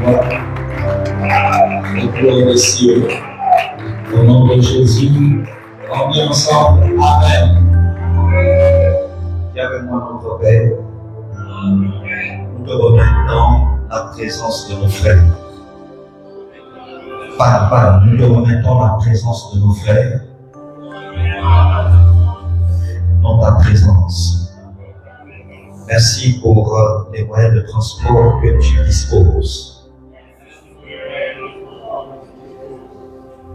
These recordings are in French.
gloire et gloire des cieux. Au nom de Jésus, on dit ensemble, Amen. Viens avec moi, notre Père. Nous te remettons la présence de nos frères. Nous te remettons la présence de nos frères dans ta présence. Merci pour les moyens de transport que tu disposes.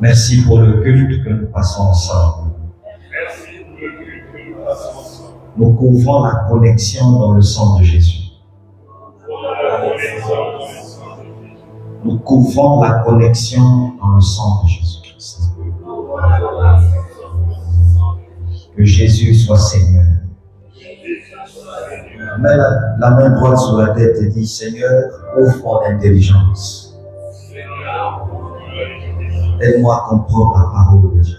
Merci pour le culte que nous passons ensemble. Nous couvrons la connexion dans le sang de Jésus. Nous couvrons la connexion dans le sang de Jésus-Christ. Que Jésus soit Seigneur. Mets la main droite sur la tête et dis, Seigneur, ouvre mon intelligence. Aide-moi à comprendre la parole de Dieu.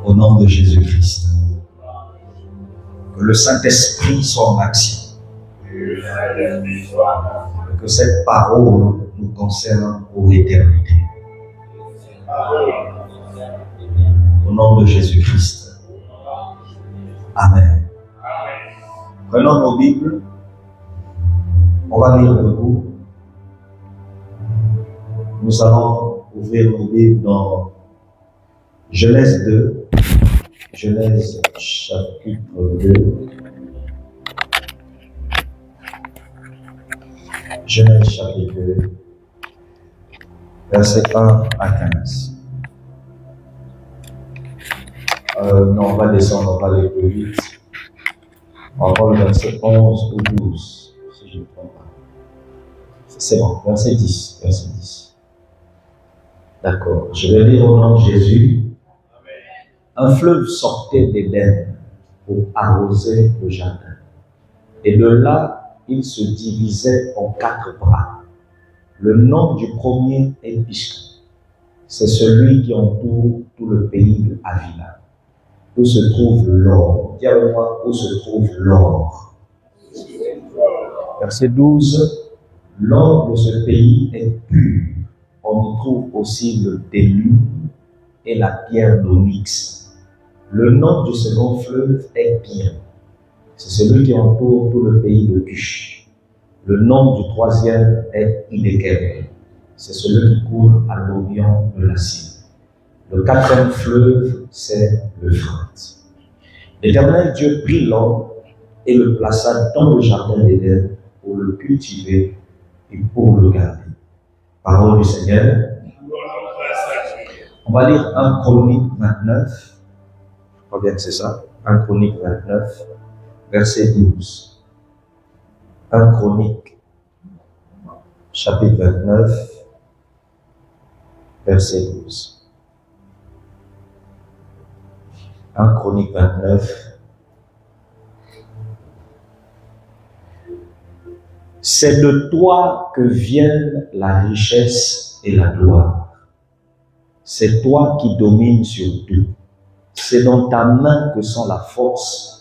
Au nom de Jésus-Christ. Que le Saint-Esprit soit en action. Que cette parole nous concerne pour l'éternité. Au nom de Jésus-Christ. Amen. Prenons nos Bibles. On va lire debout. Nous allons ouvrir nos Bibles dans Genèse 2. Genèse chapitre 2. Genèse chapitre 2, versets 1 à 15. Non, on va descendre, on va aller plus vite. On va voir le verset 11 ou 12, si je ne me trompe pas. C'est bon, verset 10. Verset 10. D'accord, je vais lire au nom de Jésus. Un fleuve sortait d'Éden pour arroser le jardin. Et de là, il se divisait en 4 bras. Le nom du premier est Pishon. C'est celui qui entoure tout le pays de Havila, où se trouve l'or. Dis avec moi, où se trouve l'or. Verset 12. L'or de ce pays est pur. On y trouve aussi le délu et la pierre d'onyx. Le nom du second fleuve est Bien. C'est celui qui entoure tout le pays de Cush. Le nom du troisième est Hiddekel. C'est celui qui coule à l'orient de la Syrie. Le quatrième fleuve, c'est l'Euphrate. L'Éternel Dieu prit l'homme et le plaça dans le jardin d'Éden pour le cultiver et pour le garder. Parole du Seigneur. On va lire 1 Chronique 29. Je crois bien que c'est ça. 1 Chronique 29. Verset 12. 1 Chronique, chapitre 29, verset 12. 1 Chronique 29. C'est de toi que viennent la richesse et la gloire. C'est toi qui domines sur tout. C'est dans ta main que sont la force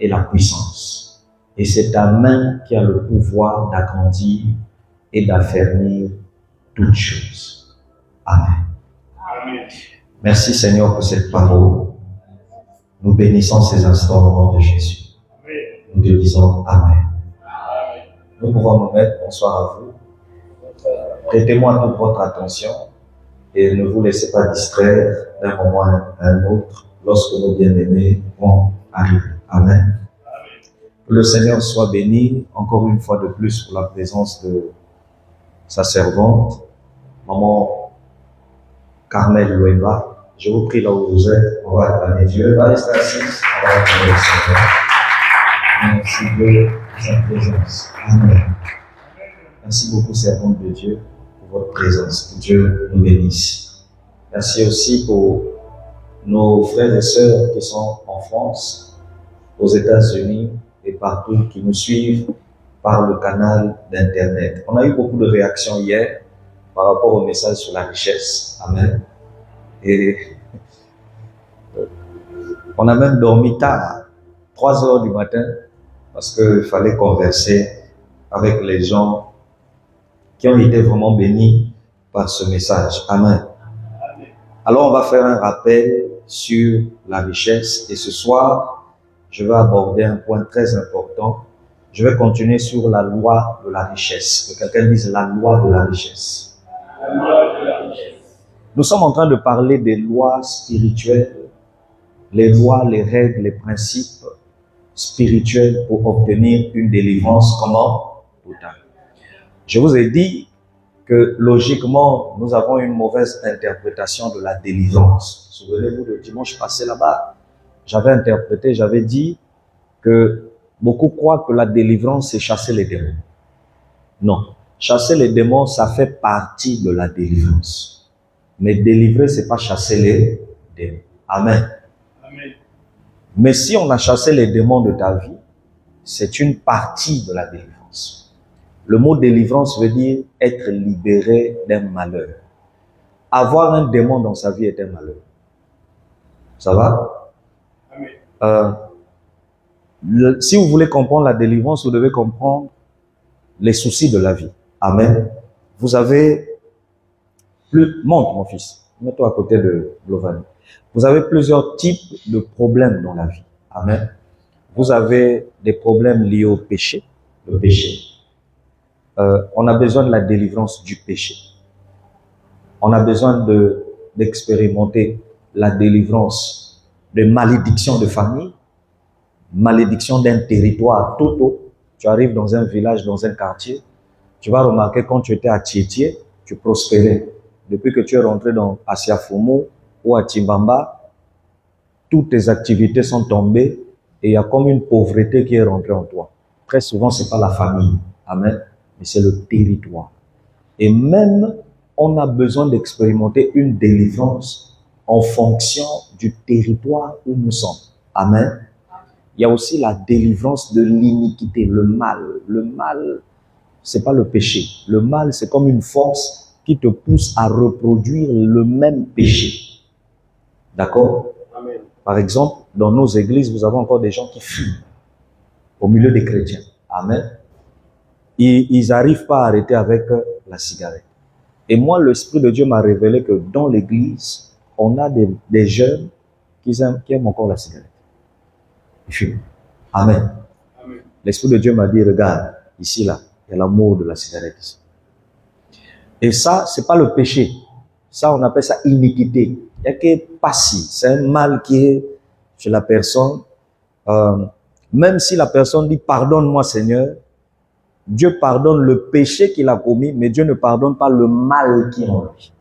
et la puissance. Et c'est ta main qui a le pouvoir d'agrandir et d'affermir toutes choses. Amen. Amen. Merci Seigneur pour cette parole. Nous bénissons ces instants au nom de Jésus. Nous te disons Amen. Nous pouvons nous mettre. Bonsoir à vous. Prêtez-moi toute votre attention et ne vous laissez pas distraire d'un moment à un autre lorsque nos bien-aimés vont arriver. Amen. Que le Seigneur soit béni encore une fois de plus pour la présence de sa servante, Maman Carmel Louemba. Je vous prie là où vous êtes, on va acclamer Dieu. Elle va rester assise, on va acclamer le Seigneur. Merci Dieu pour sa présence. Amen. Merci beaucoup, servante de Dieu, pour votre présence. Que Dieu nous bénisse. Merci aussi pour nos frères et sœurs qui sont en France, aux États-Unis et partout, qui nous suivent par le canal d'Internet. On a eu beaucoup de réactions hier par rapport au message sur la richesse. Amen. Et on a même dormi tard, 3 heures du matin, parce qu'il fallait converser avec les gens qui ont été vraiment bénis par ce message. Amen. Alors on va faire un rappel sur la richesse et ce soir, je vais aborder un point très important. Je vais continuer sur la loi de la richesse. Que quelqu'un dise la loi de la richesse. La loi de la richesse. Nous sommes en train de parler des lois spirituelles, les lois, les règles, les principes spirituels pour obtenir une délivrance. Comment? Totale. Je vous ai dit que logiquement, nous avons une mauvaise interprétation de la délivrance. Souvenez-vous, le dimanche passé là-bas, j'avais interprété, j'avais dit que beaucoup croient que la délivrance, c'est chasser les démons. Non. Chasser les démons, ça fait partie de la délivrance. Mais délivrer, c'est pas chasser les démons. Amen. Amen. Mais si on a chassé les démons de ta vie, c'est une partie de la délivrance. Le mot délivrance veut dire être libéré d'un malheur. Avoir un démon dans sa vie est un malheur. Ça va? Amen. Si vous voulez comprendre la délivrance, vous devez comprendre les soucis de la vie. Amen. Vous avez monte mon fils, mets-toi à côté de Lovani. Vous avez plusieurs types de problèmes dans la vie. Amen. Vous avez des problèmes liés au péché, le péché. On a besoin de la délivrance du péché. On a besoin d'expérimenter la délivrance de malédictions de famille, malédiction d'un territoire. Toto, tu arrives dans un village, dans un quartier, tu vas remarquer quand tu étais à Tietie, tu prospérais. Depuis que tu es rentré dans Asiafomo ou à Timbamba, toutes tes activités sont tombées et il y a comme une pauvreté qui est rentrée en toi. Très souvent, c'est pas la famille. Amen. Mais c'est le territoire. Et même, on a besoin d'expérimenter une délivrance en fonction du territoire où nous sommes. Amen. Il y a aussi la délivrance de l'iniquité, le mal. Le mal, c'est pas le péché. Le mal, c'est comme une force qui te pousse à reproduire le même péché. D'accord? Amen. Par exemple, dans nos églises, vous avez encore des gens qui fument au milieu des chrétiens. Amen. Ils n'arrivent pas à arrêter avec la cigarette. Et moi, l'Esprit de Dieu m'a révélé que dans l'église, on a des jeunes qui aiment encore la cigarette. Ils fument. Amen. Amen. L'Esprit de Dieu m'a dit, regarde, ici, là, il y a l'amour de la cigarette ici. Et ça, c'est pas le péché. Ça, on appelle ça iniquité. Il n'y a que passi. C'est un mal qui est chez la personne. Même si la personne dit, pardonne-moi Seigneur, Dieu pardonne le péché qu'il a commis, mais Dieu ne pardonne pas le mal qui est en lui.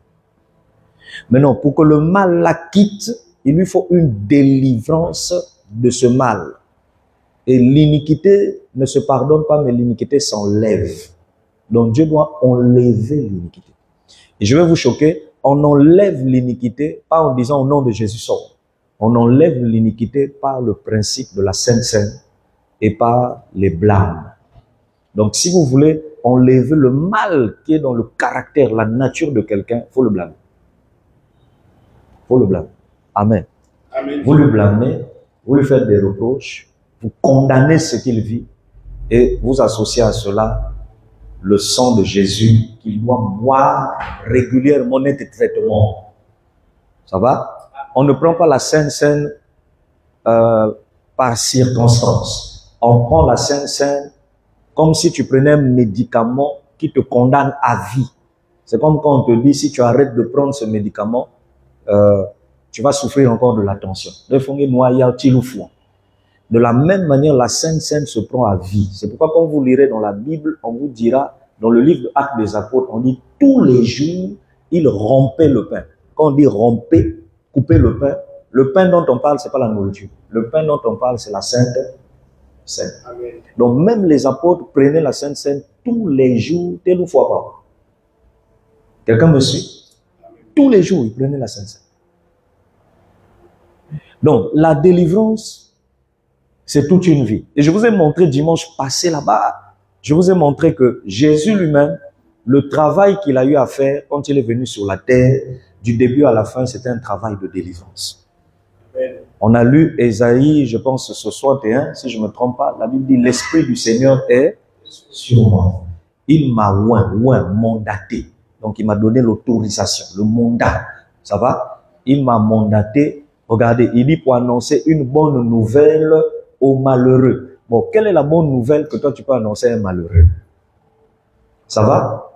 Mais non, pour que le mal la quitte, il lui faut une délivrance de ce mal. Et l'iniquité ne se pardonne pas, mais l'iniquité s'enlève. Donc Dieu doit enlever l'iniquité. Et je vais vous choquer, on enlève l'iniquité pas en disant au nom de Jésus sort. On enlève l'iniquité par le principe de la Sainte Seine et par les blâmes. Donc si vous voulez enlever le mal qui est dans le caractère, la nature de quelqu'un, il faut le blâmer. Il faut le blâmer. Amen. Amen. Vous le blâmez, vous lui faites des reproches, vous condamnez ce qu'il vit et vous associez à cela le sang de Jésus qu'il doit boire régulièrement net de traitement. Ça va? On ne prend pas la Sainte Seine par circonstance. On prend la Sainte Seine comme si tu prenais un médicament qui te condamne à vie. C'est comme quand on te dit, si tu arrêtes de prendre ce médicament, tu vas souffrir encore de la tension. De la même manière, la Sainte Seine se prend à vie. C'est pourquoi quand vous lirez dans la Bible, on vous dira, dans le livre de Actes des Apôtres, on dit tous les jours, ils rompaient le pain. Quand on dit romper, couper le pain dont on parle, c'est pas la nourriture. Le pain dont on parle, c'est la Sainte Seine. Amen. Donc même les apôtres prenaient la Sainte Seine tous les jours, telle ou fois par. Quelqu'un me suit? Amen. Tous les jours, ils prenaient la Sainte Seine. Donc la délivrance, c'est toute une vie. Et je vous ai montré dimanche passé là-bas, je vous ai montré que Jésus lui-même, le travail qu'il a eu à faire quand il est venu sur la terre, du début à la fin, c'était un travail de délivrance. Amen. On a lu Ésaïe, je pense, 61, si je ne me trompe pas, la Bible dit « L'Esprit du Seigneur est sur moi. Il m'a mandaté. Donc, il m'a donné l'autorisation, le mandat. Ça va? Il m'a mandaté. Regardez, il dit pour annoncer une bonne nouvelle aux malheureux. Bon, quelle est la bonne nouvelle que toi tu peux annoncer à un malheureux? Ça va?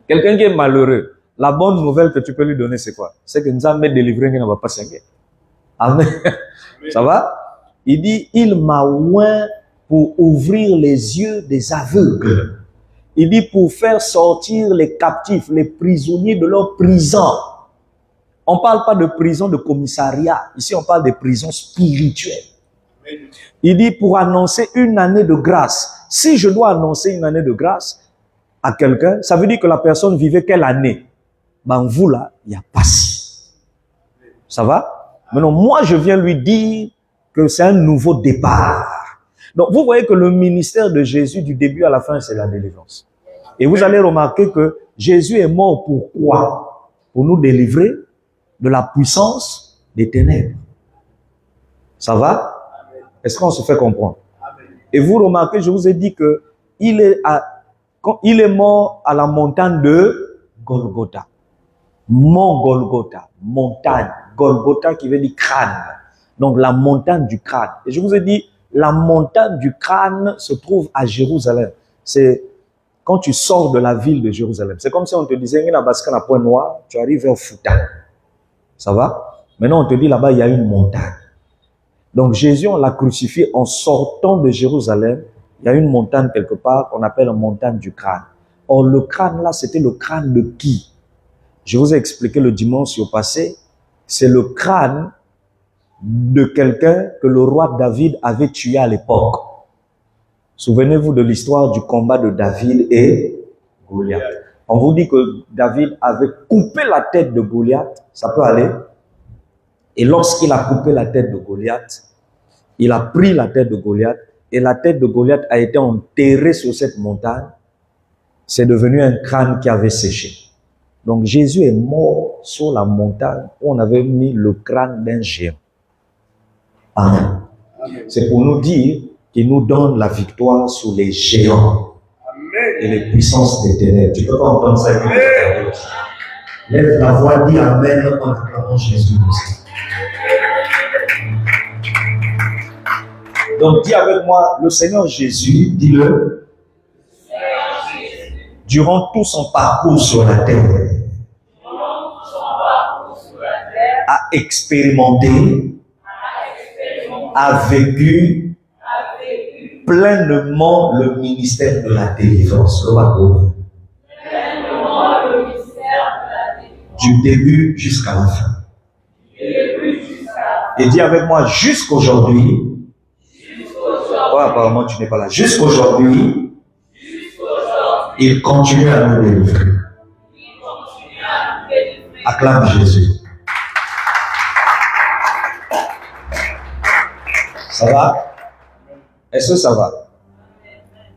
Quelqu'un qui est malheureux, la bonne nouvelle que tu peux lui donner, c'est quoi? C'est que nous avons délivré, qu'il ne va pas s'inquiéter. Amen. Ça va? Il dit, il m'a oint pour ouvrir les yeux des aveugles. Il dit pour faire sortir les captifs, les prisonniers de leur prison. On ne parle pas de prison de commissariat. Ici, on parle de prison spirituelle. Il dit pour annoncer une année de grâce. Si je dois annoncer une année de grâce à quelqu'un, ça veut dire que la personne vivait quelle année? Ben vous là, il n'y a pas si. Ça va? Maintenant, moi, je viens lui dire que c'est un nouveau départ. Donc, vous voyez que le ministère de Jésus, du début à la fin, c'est la délivrance. Et vous allez remarquer que Jésus est mort pour quoi? Pour nous délivrer de la puissance des ténèbres. Ça va? Est-ce qu'on se fait comprendre? Et vous remarquez, je vous ai dit que il est mort à la montagne de Golgotha. Mont Golgotha, montagne. Golgotha qui veut dire crâne. Donc la montagne du crâne. Et je vous ai dit, la montagne du crâne se trouve à Jérusalem. C'est quand tu sors de la ville de Jérusalem. C'est comme si on te disait, il y a un point noir, tu arrives vers Fouta. Ça va? Maintenant, on te dit là-bas, il y a une montagne. Donc Jésus, on l'a crucifié en sortant de Jérusalem. Il y a une montagne quelque part qu'on appelle la montagne du crâne. Or, le crâne là, c'était le crâne de qui? Je vous ai expliqué le dimanche passé. C'est le crâne de quelqu'un que le roi David avait tué à l'époque. Souvenez-vous de l'histoire du combat de David et Goliath. On vous dit que David avait coupé la tête de Goliath. Ça peut aller. Et lorsqu'il a coupé la tête de Goliath, il a pris la tête de Goliath et la tête de Goliath a été enterrée sur cette montagne. C'est devenu un crâne qui avait séché. Donc Jésus est mort sur la montagne où on avait mis le crâne d'un géant. Amen. C'est pour nous dire qu'il nous donne la victoire sur les géants. Amen. Et les puissances des ténèbres. Tu ne peux pas entendre ça. Lève la voix, dis Amen en acclamant Jésus. Donc dis avec moi, le Seigneur Jésus, dis-le, durant tout son parcours sur la terre, a expérimenté, a vécu pleinement le ministère de la délivrance. Du début jusqu'à la fin. Et dis avec moi, jusqu'aujourd'hui, oh, apparemment tu n'es pas là, jusqu'aujourd'hui, il continue à nous délivrer. Acclame Jésus. Ça va? Est-ce que ça va?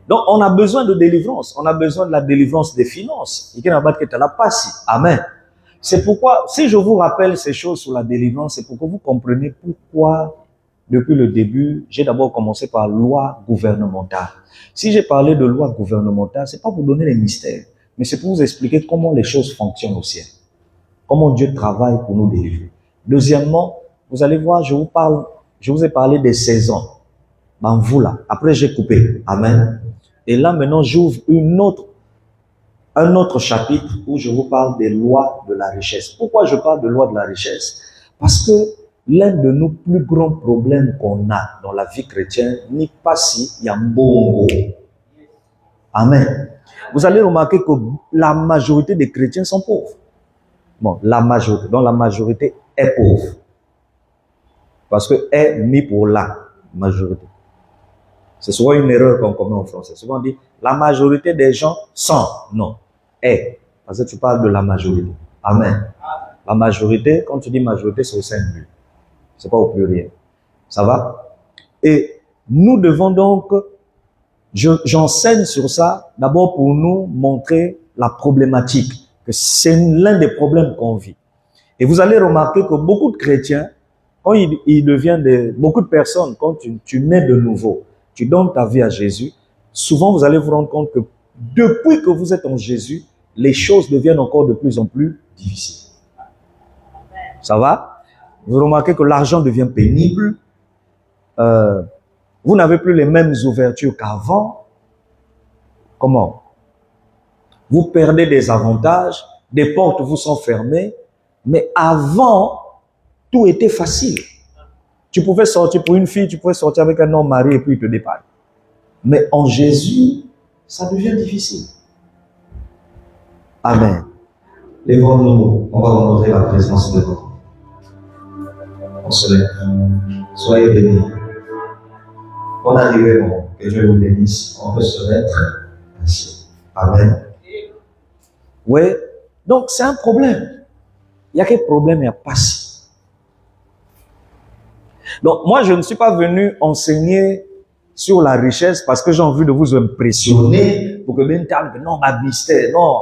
Donc, on a besoin de délivrance. On a besoin de la délivrance des finances. Amen. C'est pourquoi, si je vous rappelle ces choses sur la délivrance, c'est pour que vous compreniez pourquoi, depuis le début, j'ai d'abord commencé par loi gouvernementale. Si j'ai parlé de loi gouvernementale, c'est pas pour donner les mystères, mais c'est pour vous expliquer comment les choses fonctionnent au ciel. Comment Dieu travaille pour nous délivrer. Deuxièmement, vous allez voir, je vous ai parlé des saisons. Ben vous là, après j'ai coupé. Amen. Et là maintenant, j'ouvre un autre chapitre où je vous parle des lois de la richesse. Pourquoi je parle de lois de la richesse? Parce que l'un de nos plus grands problèmes qu'on a dans la vie chrétienne n'est pas si il y a un bon. Amen. Vous allez remarquer que la majorité des chrétiens sont pauvres. Bon, la majorité est pauvre. Parce que est mis pour la majorité. C'est souvent une erreur qu'on commet en français. Souvent on dit la majorité des gens sont. Non, est. Parce que tu parles de la majorité. Amen. La majorité, quand tu dis majorité, c'est au singulier. C'est pas au pluriel. Ça va? Et nous devons donc, j'enseigne sur ça, d'abord pour nous montrer la problématique, que c'est l'un des problèmes qu'on vit. Et vous allez remarquer que beaucoup de chrétiens, quand beaucoup de personnes, quand tu nais de nouveau, tu donnes ta vie à Jésus, souvent vous allez vous rendre compte que Depuis que vous êtes en Jésus, les choses deviennent encore de plus en plus difficiles. Ça va? Vous remarquez que l'argent devient pénible. Vous n'avez plus les mêmes ouvertures qu'avant. Comment? Vous perdez des avantages, des portes vous sont fermées, mais avant, tout était facile. Tu pouvais sortir pour une fille, tu pouvais sortir avec un homme marié et puis il te dépanne. Mais en Jésus, ça devient difficile. Amen. Lèvons-nous, on va honorer la présence de Dieu. On se lève. Soyez bénis. On arrive, bon, que Dieu vous bénisse. On peut se mettre ainsi. Amen. Oui, donc c'est un problème. Il y a quel problème? Il n'y a pas si. Donc moi, je ne suis pas venu enseigner sur la richesse parce que j'ai envie de vous impressionner pour que même non, ma mystère, non.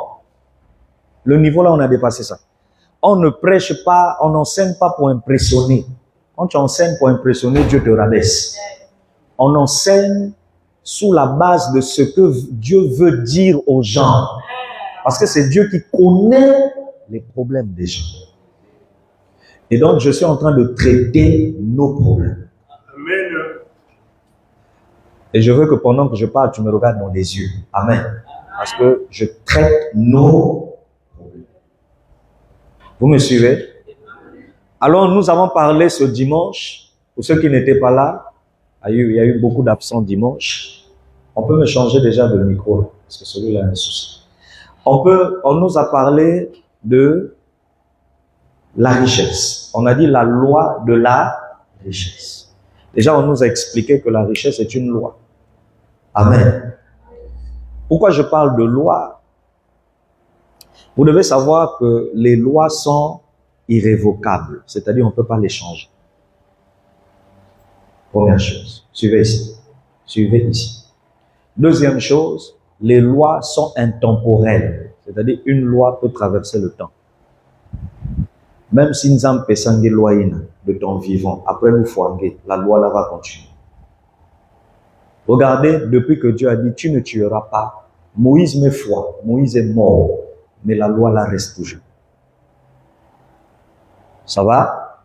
Le niveau là, on a dépassé ça. On ne prêche pas, on n'enseigne pas pour impressionner. Quand tu enseignes pour impressionner, Dieu te rabaisse. On enseigne sous la base de ce que Dieu veut dire aux gens. Parce que c'est Dieu qui connaît les problèmes des gens. Et donc, je suis en train de traiter nos problèmes. Amen. Et je veux que pendant que je parle, tu me regardes dans les yeux. Amen. Parce que je traite nos problèmes. Vous me suivez? Alors, nous avons parlé ce dimanche. Pour ceux qui n'étaient pas là, il y a eu beaucoup d'absents dimanche. On peut me changer déjà de micro, parce que celui-là a un souci. On nous a parlé de la richesse. On a dit la loi de la richesse. Déjà, on nous a expliqué que la richesse est une loi. Amen. Pourquoi je parle de loi? Vous devez savoir que les lois sont irrévocables, c'est-à-dire on ne peut pas les changer. Première chose, suivez ici. Suivez ici. Deuxième chose, les lois sont intemporelles, c'est-à-dire une loi peut traverser le temps. Même si nous avons pesé des lois de temps vivant, après nous foinger, la loi là va continuer. Regardez, depuis que Dieu a dit tu ne tueras pas, Moïse met foi, Moïse est mort, mais la loi là reste toujours. Ça va?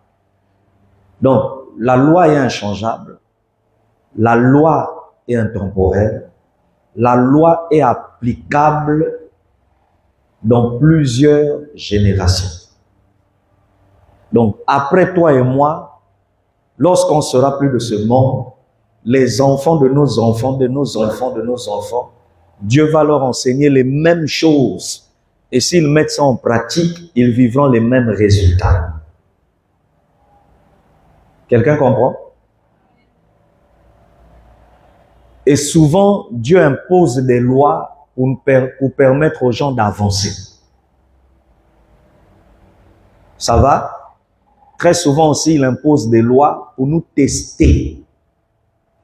Donc, la loi est inchangeable, la loi est intemporelle, la loi est applicable dans plusieurs générations. Donc, après toi et moi, lorsqu'on sera plus de ce monde, les enfants de nos enfants, de nos enfants, de nos enfants, Dieu va leur enseigner les mêmes choses. Et s'ils mettent ça en pratique, ils vivront les mêmes résultats. Quelqu'un comprend? Et souvent, Dieu impose des lois pour permettre aux gens d'avancer. Ça va? Très souvent aussi, il impose des lois pour nous tester.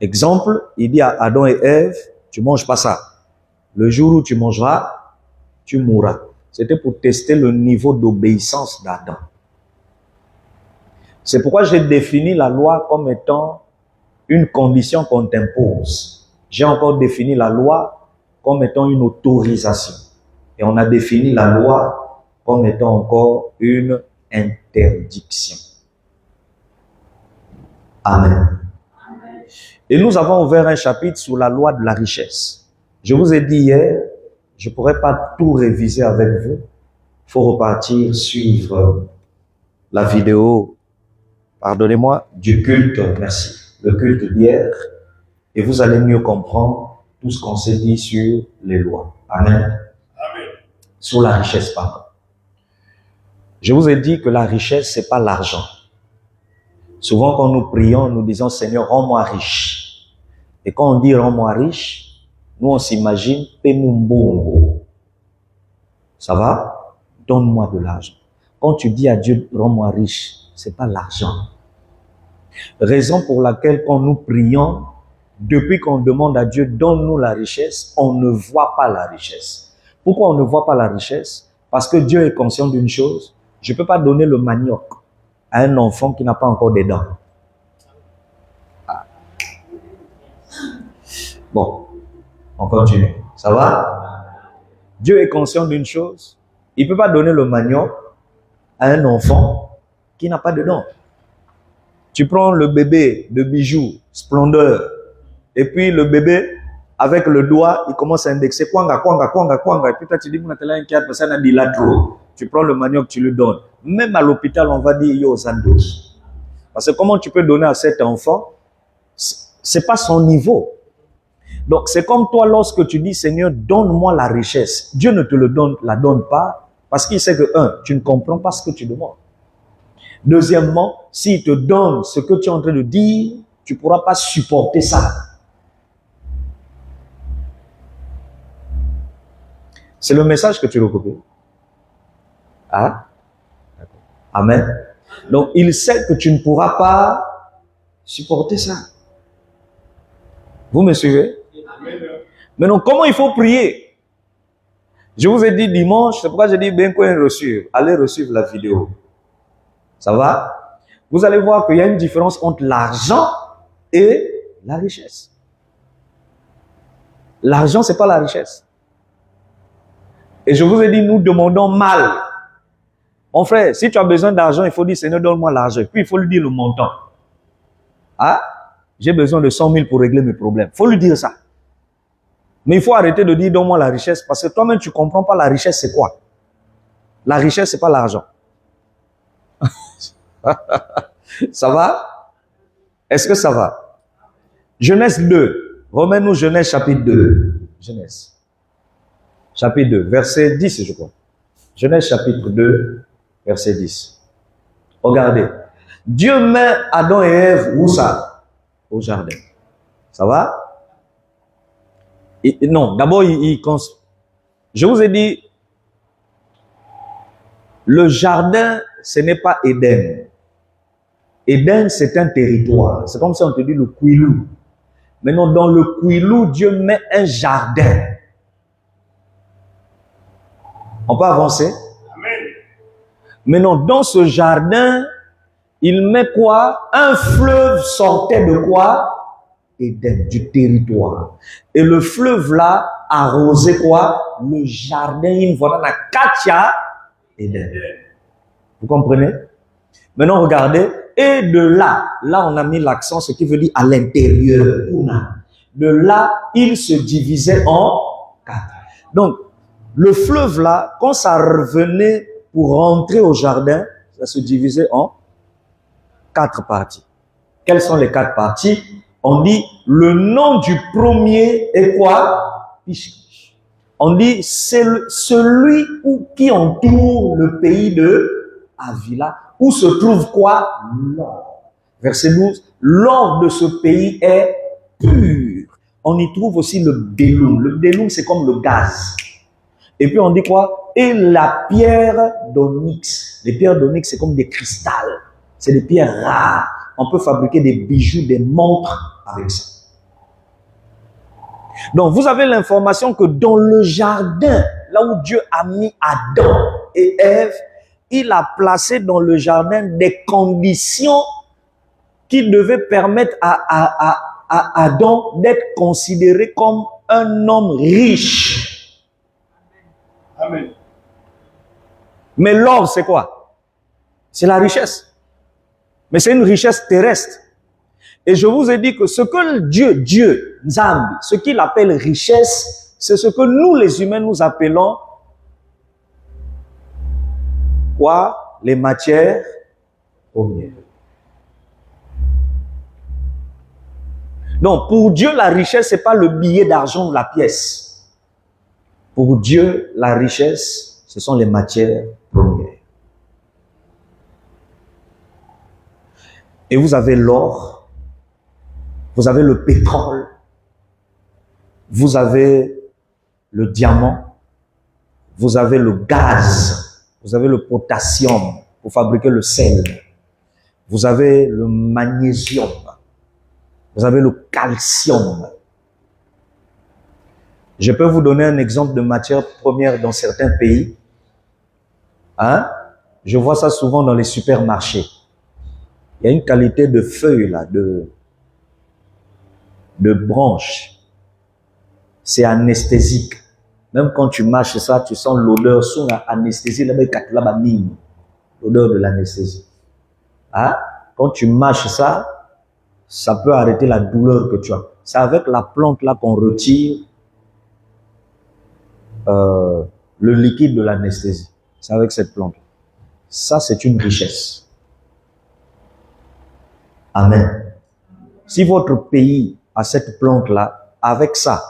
Exemple, il dit à Adam et Ève, tu ne manges pas ça. Le jour où tu mangeras, tu mourras. C'était pour tester le niveau d'obéissance d'Adam. C'est pourquoi j'ai défini la loi comme étant une condition qu'on t'impose. J'ai encore défini la loi comme étant une autorisation. Et on a défini la loi comme étant encore une interdiction. Amen. Et nous avons ouvert un chapitre sur la loi de la richesse. Je vous ai dit hier, je ne pourrais pas tout réviser avec vous. Il faut repartir suivre la vidéo, pardonnez-moi, du culte, merci, le culte d'hier, et vous allez mieux comprendre tout ce qu'on s'est dit sur les lois. Amen. Amen. Sur la richesse, pardon. Je vous ai dit que la richesse, c'est pas l'argent. Souvent, quand nous prions, nous disons, Seigneur, rends-moi riche. Et quand on dit rends-moi riche, nous, on s'imagine, Pemumbongo. Ça va? Donne-moi de l'argent. Quand tu dis à Dieu, rends-moi riche, c'est pas l'argent. Raison pour laquelle, quand nous prions, depuis qu'on demande à Dieu, donne-nous la richesse, on ne voit pas la richesse. Pourquoi on ne voit pas la richesse? Parce que Dieu est conscient d'une chose. Je ne peux pas donner le manioc à un enfant qui n'a pas encore des dents. Bon, on continue. Ça va? Dieu est conscient d'une chose. Il ne peut pas donner le manioc à un enfant qui n'a pas de dents. Tu prends le bébé de bijoux, splendeur, et puis le bébé, avec le doigt, il commence à indexer kwanga, kwanga, kwanga, kwanga. Et puis toi, tu dis, ça n'a dit là trop. Tu prends le manioc, tu lui donnes. Même à l'hôpital, on va dire, yo, sandos. Parce que comment tu peux donner à cet enfant? C'est pas son niveau. Donc, c'est comme toi, lorsque tu dis, Seigneur, donne-moi la richesse. Dieu ne te la donne pas, parce qu'il sait que, tu ne comprends pas ce que tu demandes. Deuxièmement, s'il te donne ce que tu es en train de dire, tu ne pourras pas supporter ça. C'est le message que tu recopies. Ah? Amen. Donc, il sait que tu ne pourras pas supporter ça. Vous me suivez? Maintenant, comment il faut prier? Je vous ai dit dimanche, c'est pourquoi j'ai dit bien qu'on reçu. Allez reçu la vidéo. Ça va? Vous allez voir qu'il y a une différence entre l'argent et la richesse. L'argent, ce n'est pas la richesse. Et je vous ai dit, nous demandons mal. Mon frère, si tu as besoin d'argent, il faut dire, Seigneur, donne-moi l'argent. Puis il faut lui dire le montant. Ah, j'ai besoin de 100 000 pour régler mes problèmes. Il faut lui dire ça. Mais il faut arrêter de dire, donne-moi la richesse, parce que toi-même, tu ne comprends pas la richesse, c'est quoi. La richesse, ce n'est pas l'argent. Ça va? Est-ce que ça va? Genèse 2. Remets-nous Genèse chapitre 2. Genèse. Chapitre 2, verset 10, je crois. Genèse chapitre 2, verset 10. Regardez. Dieu met Adam et Ève où ça? Au jardin. Ça va? Non, d'abord, je vous ai dit, le jardin, ce n'est pas Éden. Éden, c'est un territoire. C'est comme si on te dit le Kouilou. Maintenant, dans le Kouilou, Dieu met un jardin. On peut avancer? Amen. Maintenant, dans ce jardin, il met quoi? Un fleuve sortait de quoi? Éden, du territoire. Et le fleuve là arrosait quoi? Le jardin, il voilà la Katia Éden. Vous comprenez? Maintenant, regardez. Et de là, on a mis l'accent, ce qui veut dire à l'intérieur. De là, il se divisait en 4. Donc, le fleuve là, quand ça revenait pour rentrer au jardin, ça se divisait en 4 parties. Quelles sont les 4 parties? On dit, le nom du premier est quoi? Pishkish. On dit, c'est celui qui entoure le pays de Avila, où se trouve quoi? L'or. Verset 12, l'or de ce pays est pur. On y trouve aussi le béloum. Le béloum, c'est comme le gaz. Et puis on dit quoi? Et la pierre d'onyx. Les pierres d'onyx, c'est comme des cristals. C'est des pierres rares. On peut fabriquer des bijoux, des montres avec ça. Donc vous avez l'information que dans le jardin, là où Dieu a mis Adam et Ève, il a placé dans le jardin des conditions qui devaient permettre à Adam d'être considéré comme un homme riche. Amen. Mais l'or, c'est quoi? C'est la richesse. Mais c'est une richesse terrestre. Et je vous ai dit que ce que Dieu, Nzambi, ce qu'il appelle richesse, c'est ce que nous les humains nous appelons quoi? Les matières premières. Donc, pour Dieu, la richesse, ce n'est pas le billet d'argent ou la pièce. Pour Dieu, la richesse, ce sont les matières premières. Et vous avez l'or, vous avez le pétrole, vous avez le diamant, vous avez le gaz, vous avez le potassium pour fabriquer le sel, vous avez le magnésium, vous avez le calcium. Je peux vous donner un exemple de matière première dans certains pays. Hein? Je vois ça souvent dans les supermarchés. Il y a une qualité de feuilles là, de branches. C'est anesthésique. Même quand tu marches ça, tu sens l'odeur sous l'anesthésie, l'odeur de l'anesthésie. Hein? Quand tu mâches ça, ça peut arrêter la douleur que tu as. C'est avec la plante là qu'on retire le liquide de l'anesthésie. C'est avec cette plante. Ça, c'est une richesse. Amen. Si votre pays a cette plante-là, avec ça,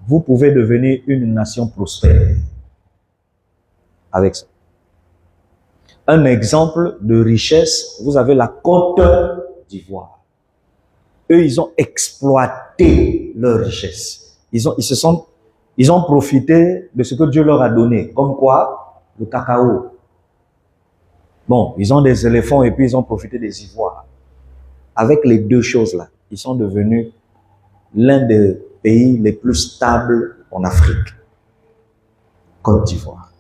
vous pouvez devenir une nation prospère. Avec ça. Un exemple de richesse, vous avez la Côte d'Ivoire. Eux, ils ont exploité leur richesse. Ils ont profité de ce que Dieu leur a donné. Comme quoi? Le cacao. Bon, ils ont des éléphants et puis ils ont profité des ivoires. Avec les deux choses-là, ils sont devenus l'un des pays les plus stables en Afrique. Côte d'Ivoire.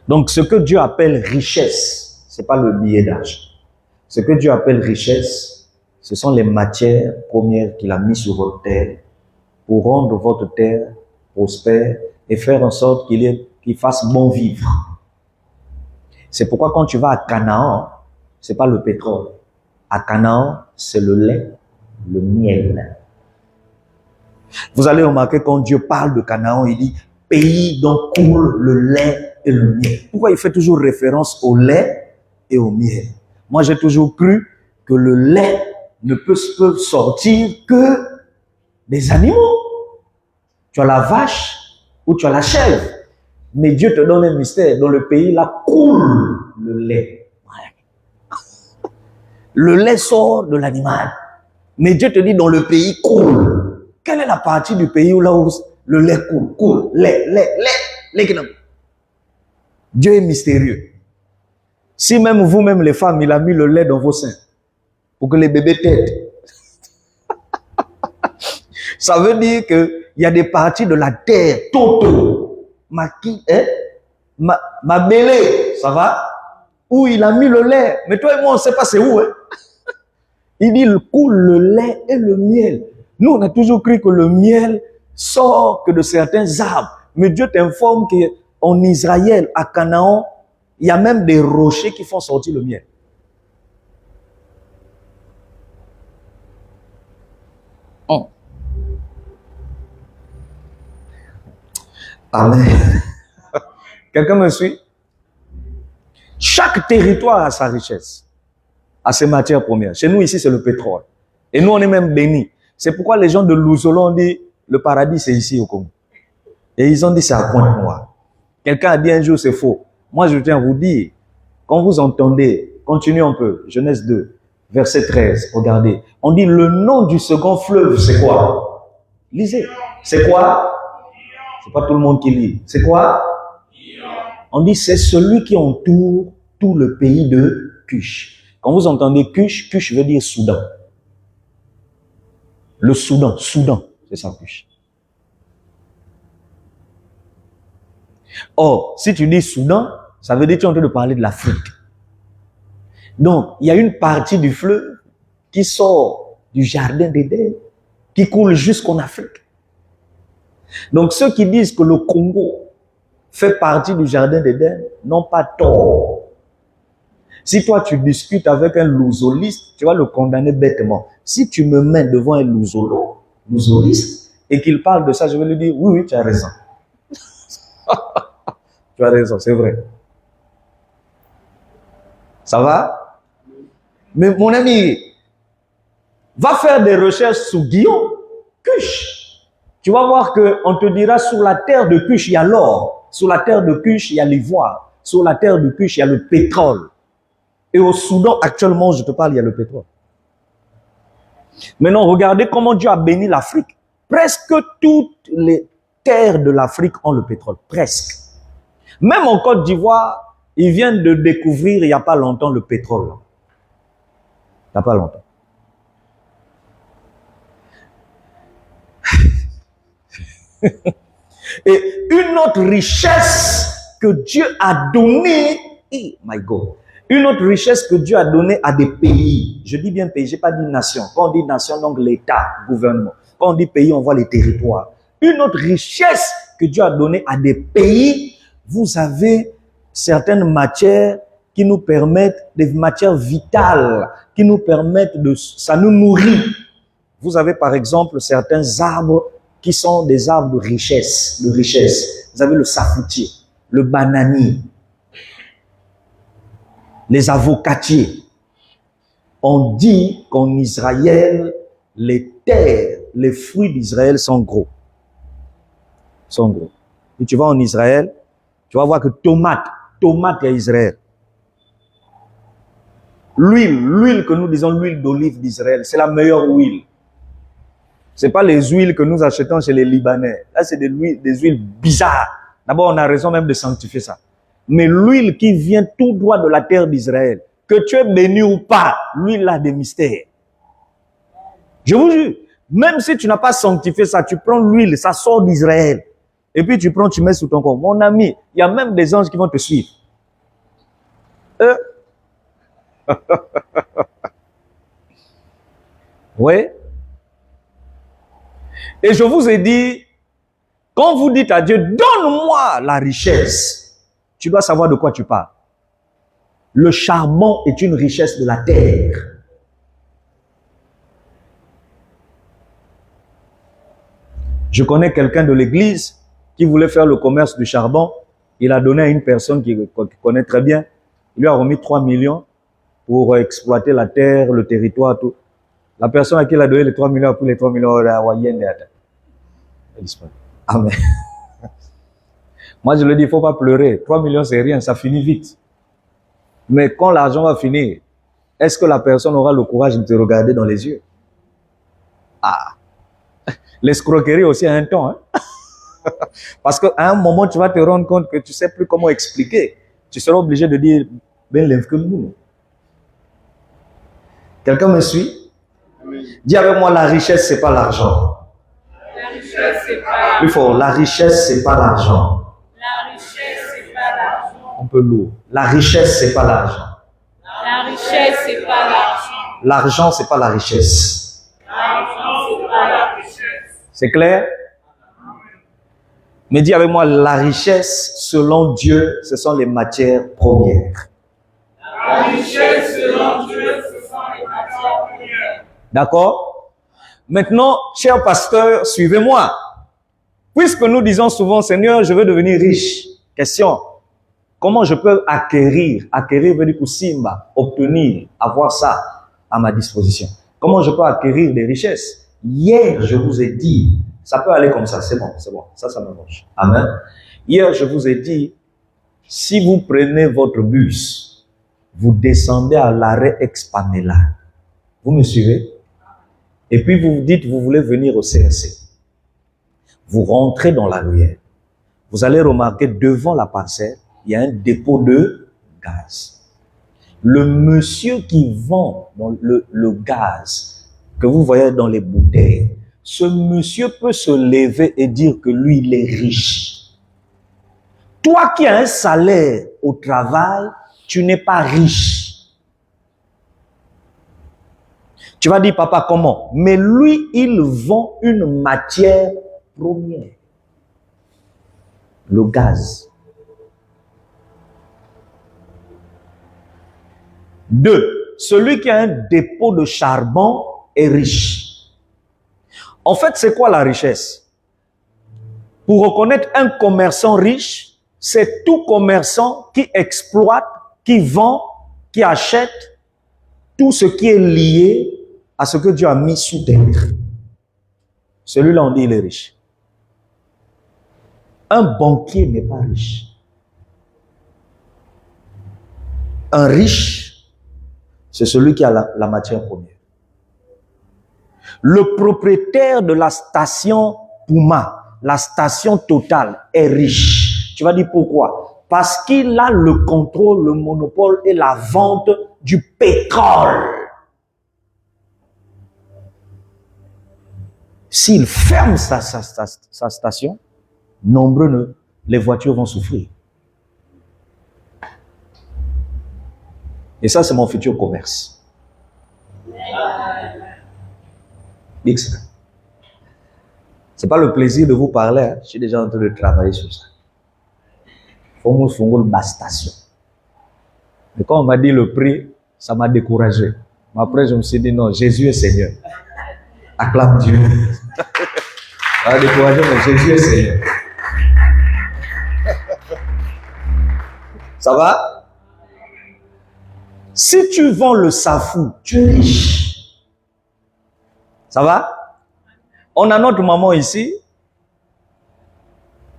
Donc, ce que Dieu appelle richesse, c'est pas le billet d'argent. Ce que Dieu appelle richesse, ce sont les matières premières qu'il a mises sur votre terre pour rendre votre terre prospère et faire en sorte qu'il fasse bon vivre. C'est pourquoi quand tu vas à Canaan, c'est pas le pétrole. À Canaan, c'est le lait, le miel. Vous allez remarquer quand Dieu parle de Canaan, il dit pays dont coule le lait et le miel. Pourquoi il fait toujours référence au lait et au miel? Moi, j'ai toujours cru que le lait ne peut sortir que des animaux. Tu as la vache ou tu as la chèvre. Mais Dieu te donne un mystère. Dans le pays, là, coule le lait. Ouais. Le lait sort de l'animal. Mais Dieu te dit, dans le pays, coule. Quelle est la partie du pays où là où le lait coule? Coule. Lait. Dieu est mystérieux. Si même vous-même, les femmes, il a mis le lait dans vos seins pour que les bébés têtent. Ça veut dire qu'il y a des parties de la terre, toto, ma mêlée, ça va? Où il a mis le lait. Mais toi et moi, on ne sait pas c'est où. Hein? Il dit, il coule le lait et le miel. Nous, on a toujours cru que le miel sort que de certains arbres. Mais Dieu t'informe qu'en Israël, à Canaan, il y a même des rochers qui font sortir le miel. Oh. Amen. Quelqu'un me suit? Chaque territoire a sa richesse, a ses matières premières. Chez nous, ici, c'est le pétrole. Et nous, on est même bénis. C'est pourquoi les gens de Louzolo ont dit, le paradis, c'est ici au Congo. Et ils ont dit, c'est à Pointe-Noire. Quelqu'un a dit un jour, c'est faux. Moi, je tiens à vous dire, quand vous entendez, continuez un peu, Genèse 2, verset 13, regardez. On dit, le nom du second fleuve, c'est quoi? Lisez. C'est quoi? C'est pas tout le monde qui lit. C'est quoi? On dit, c'est celui qui entoure tout le pays de Cush. Quand vous entendez Cush, Cush veut dire Soudan. Le Soudan, c'est ça Cush. Or, si tu dis Soudan, ça veut dire que tu es en train de parler de l'Afrique. Donc, il y a une partie du fleuve qui sort du jardin d'Éden, qui coule jusqu'en Afrique. Donc, ceux qui disent que le Congo fait partie du jardin d'Éden n'ont pas tort. Si toi, tu discutes avec un louzoliste, tu vas le condamner bêtement. Si tu me mets devant un louzoliste, et qu'il parle de ça, je vais lui dire, oui, tu as raison. Tu as raison, c'est vrai. Ça va? Mais mon ami, va faire des recherches sur Guillaume, Cush. Tu vas voir qu'on te dira, sur la terre de Cush, il y a l'or. Sur la terre de Cush, il y a l'ivoire. Sur la terre de Cush, il y a le pétrole. Et au Soudan, actuellement, je te parle, il y a le pétrole. Maintenant, regardez comment Dieu a béni l'Afrique. Presque toutes les terres de l'Afrique ont le pétrole. Presque. Même en Côte d'Ivoire, ils viennent de découvrir il n'y a pas longtemps le pétrole. Il n'y a pas longtemps. Et une autre richesse que Dieu a donnée, oh my God, une autre richesse que Dieu a donnée à des pays. Je dis bien pays, je n'ai pas dit nation. Quand on dit nation, donc l'État, gouvernement. Quand on dit pays, on voit les territoires. une autre richesse que Dieu a donnée à des pays. Vous avez certaines matières qui nous permettent, des matières vitales, qui nous permettent de... Ça nous nourrit. Vous avez par exemple certains arbres qui sont des arbres de richesse. Vous avez le safoutier, le bananier, les avocatiers. On dit qu'en Israël, les terres, les fruits d'Israël sont gros. Et tu vas en Israël, tu vas voir que tomate à Israël. L'huile que nous disons, l'huile d'olive d'Israël, c'est la meilleure huile. Ce n'est pas les huiles que nous achetons chez les Libanais. Là, c'est des huiles bizarres. D'abord, on a raison même de sanctifier ça. Mais l'huile qui vient tout droit de la terre d'Israël, que tu es béni ou pas, l'huile a des mystères. Je vous jure, même si tu n'as pas sanctifié ça, tu prends l'huile, ça sort d'Israël. Et puis tu prends, tu mets sous ton corps. Mon ami, il y a même des anges qui vont te suivre. Oui. Et je vous ai dit, quand vous dites à Dieu, donne-moi la richesse, tu dois savoir de quoi tu parles. Le charbon est une richesse de la terre. Je connais quelqu'un de l'église qui voulait faire le commerce du charbon. Il a donné à une personne qui connaît très bien. Il lui a remis 3 millions pour exploiter la terre, le territoire, tout. La personne à qui il a donné les 3 millions a pris les 3 millions. Amen. Moi, je le dis, il ne faut pas pleurer. 3 millions, c'est rien, ça finit vite. Mais quand l'argent va finir, est-ce que la personne aura le courage de te regarder dans les yeux? Ah! L'escroquerie aussi a un temps. Hein? Parce qu'à un moment, tu vas te rendre compte que tu ne sais plus comment expliquer. Tu seras obligé de dire, ben l'enfant que nous. Quelqu'un me suit? Oui. Dis avec moi, la richesse, ce n'est pas l'argent. La richesse, c'est pas l'argent. Plus fort, la richesse, ce n'est pas l'argent. La richesse, c'est pas l'argent. Un peu lourd. La richesse, ce n'est pas l'argent. La richesse, c'est pas l'argent. L'argent, ce n'est pas la richesse. L'argent, c'est pas la richesse. C'est clair? Mais dis avec moi, la richesse, selon Dieu, ce sont les matières premières. La richesse, selon Dieu, ce sont les matières premières. D'accord? Maintenant, cher pasteur, suivez-moi. Puisque nous disons souvent, Seigneur, je veux devenir riche. Question, comment je peux acquérir? Acquérir veut dire pour Simba, obtenir, avoir ça à ma disposition. Comment je peux acquérir des richesses? Hier, je vous ai dit, ça peut aller comme ça, c'est bon, ça m'arrange. Amen. Hier, je vous ai dit, si vous prenez votre bus, vous descendez à l'arrêt Ex-Pamela. Vous me suivez? Et puis vous vous dites, vous voulez venir au CRC. Vous rentrez dans la ruelle. Vous allez remarquer devant la parcelle, il y a un dépôt de gaz. Le monsieur qui vend le gaz que vous voyez dans les bouteilles, ce monsieur peut se lever et dire que lui, il est riche. Toi qui as un salaire au travail, tu n'es pas riche. Tu vas dire, papa, comment? Mais lui, il vend une matière première. Le gaz. 2. Celui qui a un dépôt de charbon est riche. En fait, c'est quoi la richesse? Pour reconnaître un commerçant riche, c'est tout commerçant qui exploite, qui vend, qui achète tout ce qui est lié à ce que Dieu a mis sous terre. Celui-là, on dit, il est riche. Un banquier n'est pas riche. Un riche, c'est celui qui a la matière première. Le propriétaire de la station Puma, la station Total, est riche. Tu vas dire pourquoi? Parce qu'il a le contrôle, le monopole et la vente du pétrole. S'il ferme sa station, nombreux les voitures vont souffrir. Et ça, c'est mon futur commerce. C'est pas le plaisir de vous parler, hein. Je suis déjà en train de travailler sur ça. Faut que la station. Mais quand on m'a dit le prix, ça m'a découragé. Mais après, je me suis dit non, Jésus est Seigneur. Acclame Dieu. Ça m'a découragé, mais Jésus est Seigneur. Ça va? Si tu vends le safou, tu es riche. Ça va? On a notre maman ici.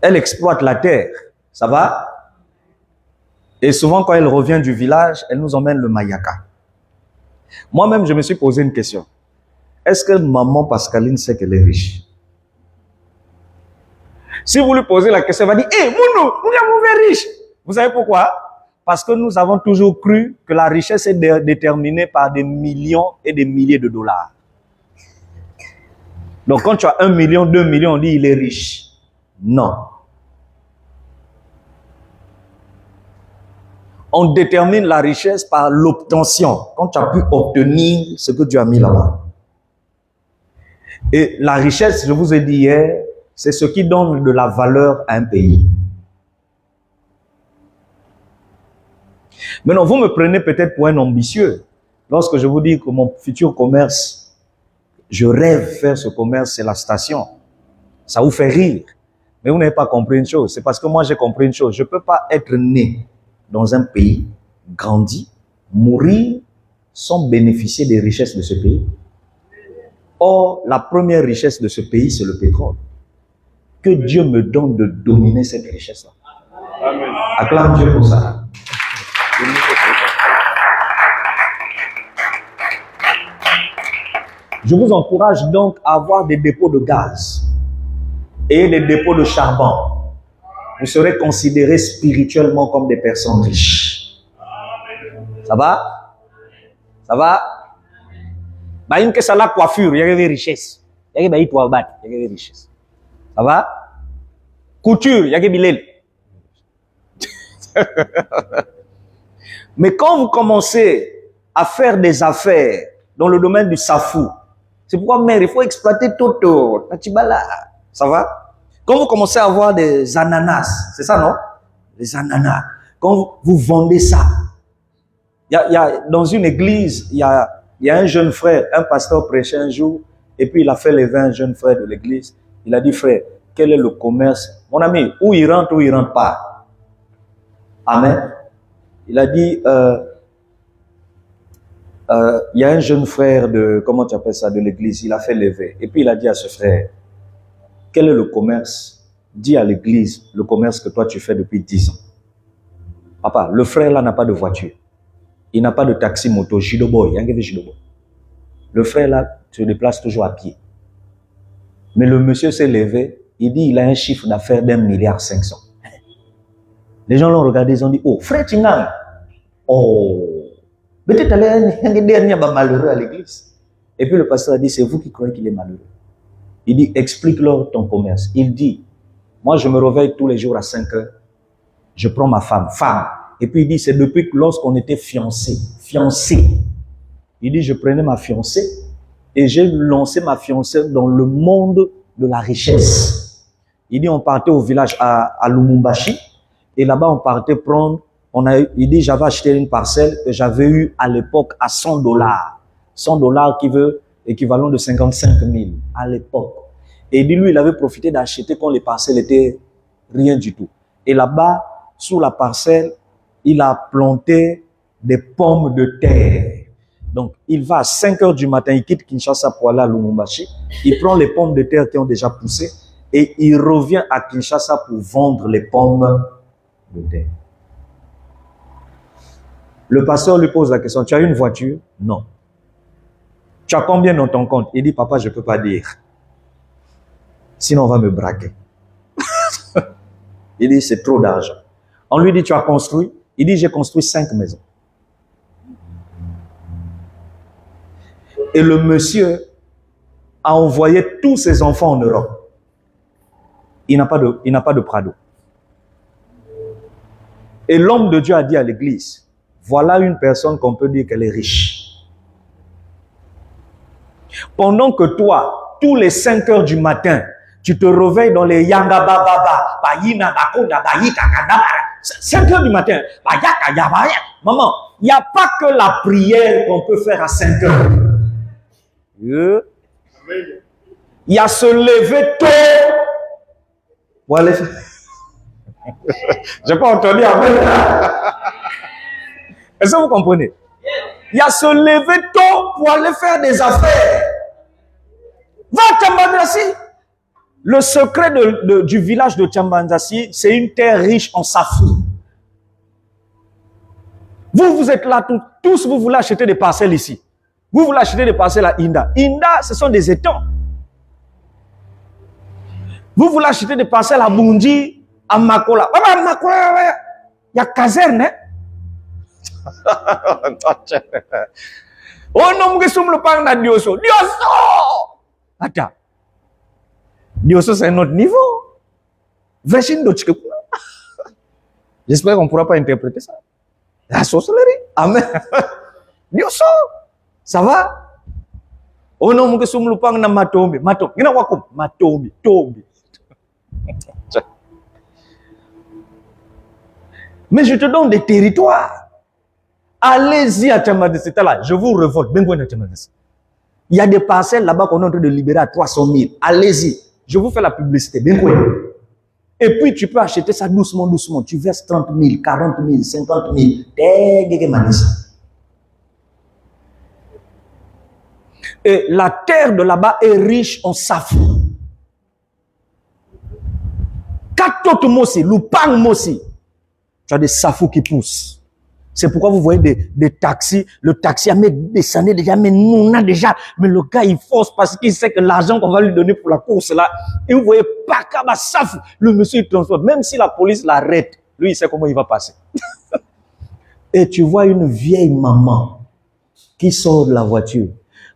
Elle exploite la terre. Ça va? Et souvent, quand elle revient du village, elle nous emmène le mayaka. Moi-même, je me suis posé une question. Est-ce que maman Pascaline sait qu'elle est riche? Si vous lui posez la question, elle va dire, hé, Mounou, nous sommes riches. Vous savez pourquoi? Parce que nous avons toujours cru que la richesse est déterminée par des millions et des milliers de dollars. Donc, quand tu as 1 million, 2 millions, on dit il est riche. Non. On détermine la richesse par l'obtention. Quand tu as pu obtenir ce que tu as mis là-bas. Et la richesse, je vous ai dit hier, c'est ce qui donne de la valeur à un pays. Maintenant, vous me prenez peut-être pour un ambitieux. Lorsque je vous dis que mon futur commerce, je rêve faire ce commerce, c'est la station. Ça vous fait rire. Mais vous n'avez pas compris une chose. C'est parce que moi, j'ai compris une chose. Je ne peux pas être né dans un pays, grandir, mourir, sans bénéficier des richesses de ce pays. Or, la première richesse de ce pays, c'est le pétrole. Que Dieu me donne de dominer cette richesse-là. Amen. Acclame Dieu pour ça. Je vous encourage donc à avoir des dépôts de gaz et des dépôts de charbon. Vous serez considérés spirituellement comme des personnes riches. Ça va? Ça va? Bah, une que ça la coiffure, il y a des richesses. Il y a des richesses. Ça va? Couture, il y a des billes. Mais quand vous commencez à faire des affaires dans le domaine du safou, c'est pourquoi, mère, il faut exploiter Toto, Tatibala. Ça va? Quand vous commencez à avoir des ananas, c'est ça, non? Les ananas. Quand vous vendez ça, dans une église, il y a un jeune frère, un pasteur prêchait un jour, et puis il a fait lever un jeune frère de l'église. Il a dit, frère, quel est le commerce? Mon ami, où il rentre pas. Amen. Il a dit, il y a un jeune frère de, comment tu appelles ça, de l'église, il a fait lever. Et puis il a dit à ce frère, quel est le commerce? Dis à l'église le commerce que toi tu fais depuis 10 ans. Papa, le frère là n'a pas de voiture. Il n'a pas de taxi moto, Jidoboy. Le frère là se déplace toujours à pied. Mais le monsieur s'est levé, il dit il a un chiffre d'affaires d'1,5 milliard. Les gens l'ont regardé, ils ont dit, oh, frère Tingam, oh, peut-être un dernier malheureux à l'église. Et puis le pasteur a dit, c'est vous qui croyez qu'il est malheureux. Il dit, explique-leur ton commerce. Il dit, moi je me réveille tous les jours à 5 heures, je prends ma femme. Et puis il dit, c'est depuis que lorsqu'on était fiancés. Il dit, je prenais ma fiancée et j'ai lancé ma fiancée dans le monde de la richesse. Il dit, on partait au village à Lumumbashi et là-bas on partait prendre, il dit, j'avais acheté une parcelle que j'avais eue à l'époque à $100. $100 qui veut équivalent de 55 000 à l'époque. Et il dit, lui, il avait profité d'acheter quand les parcelles étaient rien du tout. Et là-bas, sous la parcelle, il a planté des pommes de terre. Donc, il va à 5 heures du matin, il quitte Kinshasa pour aller à Lumumbashi. Il prend les pommes de terre qui ont déjà poussé et il revient à Kinshasa pour vendre les pommes de terre. Le pasteur lui pose la question, tu as une voiture? Non. Tu as combien dans ton compte? Il dit, papa, je ne peux pas dire. Sinon, on va me braquer. Il dit, c'est trop d'argent. On lui dit, tu as construit? Il dit, j'ai construit 5 maisons. Et le monsieur a envoyé tous ses enfants en Europe. Il n'a pas de Prado. Et l'homme de Dieu a dit à l'église, voilà une personne qu'on peut dire qu'elle est riche. Pendant que toi, tous les 5 heures du matin, Tu te réveilles dans les Yanga Baba, Bayina Bakunda, Bayika Kadabara. 5 heures du matin. Bayaka Yabaya. Maman, il n'y a pas que la prière qu'on peut faire à 5 heures. Il y a se lever tôt pour aller faire. Je n'ai pas entendu après. Est-ce que vous comprenez? Il y a se lever tôt pour aller faire des affaires. Va à Tchambanzassi. Le secret du village de Tchambanzassi, c'est une terre riche en safou. Vous êtes là, tous vous voulez acheter des parcelles ici. Vous voulez acheter des parcelles à Inda. Inda, ce sont des étangs. Vous voulez acheter des parcelles à Bundi, à Makola. À Makola, il y a caserne. Hein? Oh non, je suis le Dioso. Dioso! Attends. Dioso, c'est un autre niveau. J'espère qu'on ne pourra pas interpréter ça. La sorcellerie. Amen. Dioso. Ça va? Oh non, je suis le Matombi. Matombi. Tombi. Mais je te donne des territoires. Allez-y à Tchambanzassi. Là, je vous révolte. Il y a des parcelles là-bas qu'on est en train de libérer à 300 000. Allez-y. Je vous fais la publicité. Et puis tu peux acheter ça doucement, doucement. Tu verses 30 000, 40 000, 50 000. Et la terre de là-bas est riche en safou. Katot Mosi, Lupang Mosi. Tu as des safous qui poussent. C'est pourquoi vous voyez des taxis. Le taxi a mis descendu déjà, mais nous on a déjà. Mais le gars il force parce qu'il sait que l'argent qu'on va lui donner pour la course là. Et vous voyez pas qu'à safou. Le monsieur il transporte. Même si la police l'arrête, lui il sait comment il va passer. Et tu vois une vieille maman qui sort de la voiture.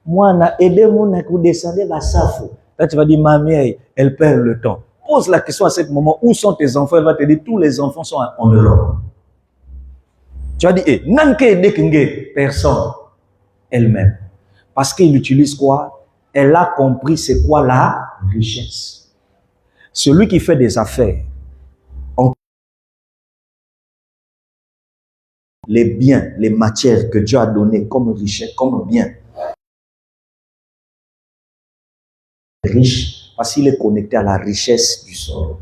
Moi on a aidé mon à descendre la safou. Là tu vas dire mamie, elle perd le temps. Pose la question à ce moment, où sont tes enfants? Elle va te dire tous les enfants sont en Europe. Tu as dit, personne, elle-même. Parce qu'il utilise quoi? Elle a compris c'est quoi la richesse. Celui qui fait des affaires, les biens, les matières que Dieu a données comme richesse, comme bien. Riche, parce qu'il est connecté à la richesse du sol.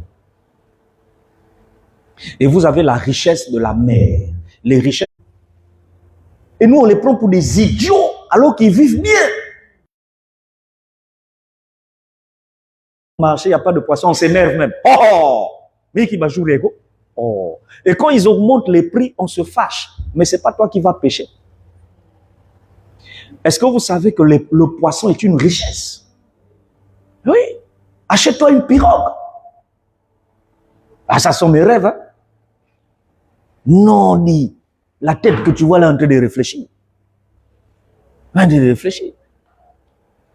Et vous avez la richesse de la mer. Les richesses. Et nous, on les prend pour des idiots, alors qu'ils vivent bien. Marché, il n'y a pas de poisson, on s'énerve même. Oh! Mais qui va jouer oh! Et quand ils augmentent les prix, on se fâche. Mais ce n'est pas toi qui vas pêcher. Est-ce que vous savez que le poisson est une richesse? Oui. Achète-toi une pirogue. Ah, ça sont mes rêves, hein? Non, dit. La tête que tu vois là en train de réfléchir. En train de réfléchir.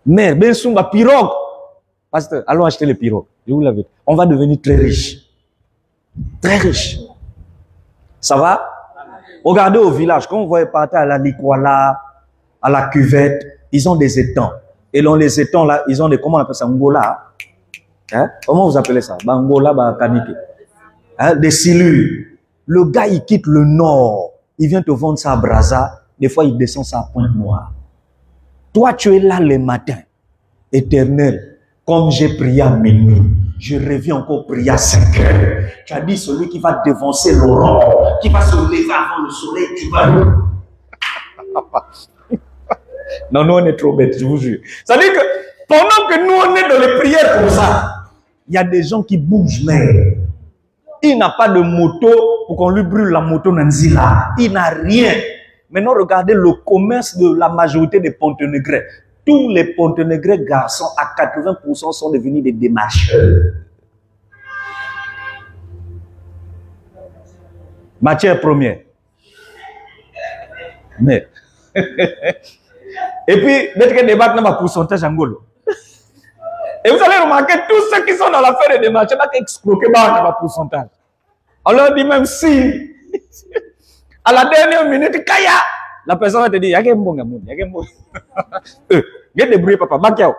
Mais, ben soumba, pirogue. Pasteur, allons acheter les pirogues. Je vous l'avais dit. On va devenir très riche. Très riche. Ça va? Regardez au village, quand vous voyez partir à la Likwala, à la cuvette, ils ont des étangs. Et dans les étangs là, ils ont des, comment on appelle ça, Ngola. Hein? Comment vous appelez ça? Ngola, Kanike. Hein? Des silures. Le gars, il quitte le nord. Il vient te vendre ça à Brazza. Des fois, il descend ça à Pointe-Noire. Toi, tu es là le matin. Éternel, comme j'ai prié à minuit, je reviens encore prier à 5 heures. Tu as dit celui qui va devancer l'aurore, qui va se lever avant le soleil, tu vas le... Non, nous on est trop bêtes, je vous jure. Ça veut dire que pendant que nous on est dans les prières comme ça, il y a des gens qui bougent, mais il n'a pas de moto pour qu'on lui brûle la moto Nanzila. Il n'a rien. Maintenant, regardez le commerce de la majorité des Pontenegrais. Tous les Pontenegrais garçons, à 80%, sont devenus des démarcheurs. Matière première. Mais. Et puis, dès que débattre dans ma pourcentage en Golo. Et vous allez remarquer, tous ceux qui sont dans l'affaire des démarches, ils exploquent dans ma pourcentage. On leur dit même si, à la dernière minute, Kaya, la personne va te dire, il y a un bon, il y a un bon. Il y a des bruits, papa, back out.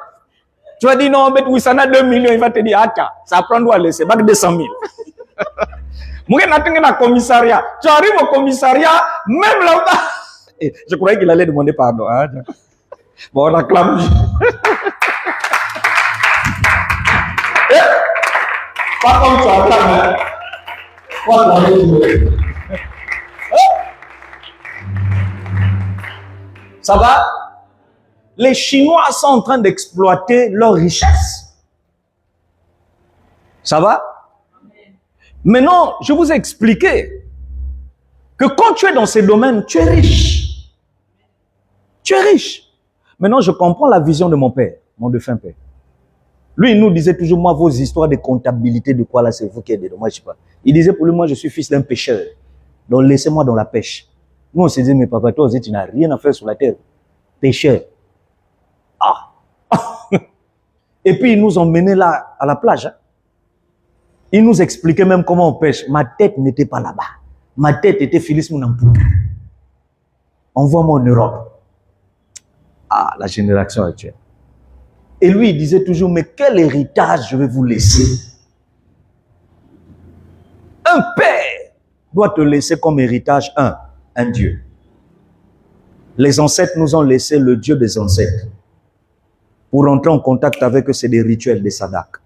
Tu vas dire non, mais oui, ça a 2 millions, il va te dire, attends, ça prend d'où à laisser, bac 200 000. Moi, je suis dans le commissariat. Tu arrives au commissariat, même là-bas. Je croyais qu'il allait demander pardon. Hein? Bon, on acclame. Pas comme tu acclames. Hein? Ça va? Les Chinois sont en train d'exploiter leur richesse. Ça va? Maintenant, je vous ai expliqué que quand tu es dans ces domaines, tu es riche. Tu es riche. Maintenant, je comprends la vision de mon père, mon défunt père. Lui, il nous disait toujours, moi, vos histoires de comptabilité, de quoi là, c'est vous qui êtes dedans. Moi, je sais pas. Il disait pour lui, moi, je suis fils d'un pêcheur. Donc, laissez-moi dans la pêche. Nous, on se disait, mais papa, toi aussi, tu n'as rien à faire sur la terre. Pêcheur. Ah. Et puis, ils nous emmenaient là, à la plage. Hein. Il nous expliquait même comment on pêche. Ma tête n'était pas là-bas. Ma tête était Phyllis Mounampour. Envoie-moi en Europe. Ah, la génération actuelle. Et lui, il disait toujours, mais quel héritage je vais vous laisser? Un père doit te laisser comme héritage un Dieu. Les ancêtres nous ont laissé le Dieu des ancêtres. Pour entrer en contact avec eux, c'est des rituels, des sadaks.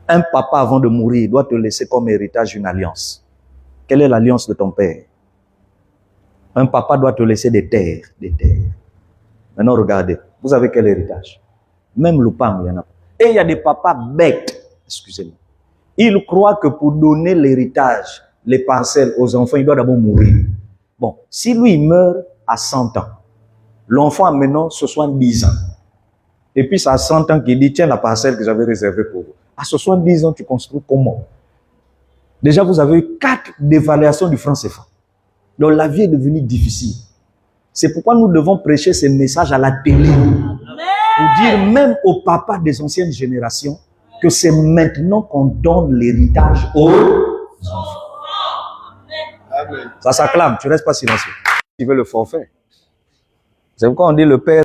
Un papa, avant de mourir, doit te laisser comme héritage une alliance. Quelle est l'alliance de ton père? Un papa doit te laisser des terres, des terres. Maintenant, regardez, vous avez quel héritage? Même le pain, il y en a. Et il y a des papas bêtes, excusez-moi. Ils croient que pour donner l'héritage, les parcelles aux enfants, il doit d'abord mourir. Bon, si lui, il meurt à 100 ans, l'enfant a maintenant 70 ans. Et puis, c'est à 100 ans qu'il dit, tiens, la parcelle que j'avais réservée pour vous. À 70 ans, tu construis comment? Déjà, vous avez eu 4 dévaluations du franc CFA. Donc, la vie est devenue difficile. C'est pourquoi nous devons prêcher ces messages à la télé. Pour dire même aux papas des anciennes générations que c'est maintenant qu'on donne l'héritage aux enfants. Ça s'acclame, tu restes pas silencieux. Tu veux le forfait. C'est pourquoi on dit le père.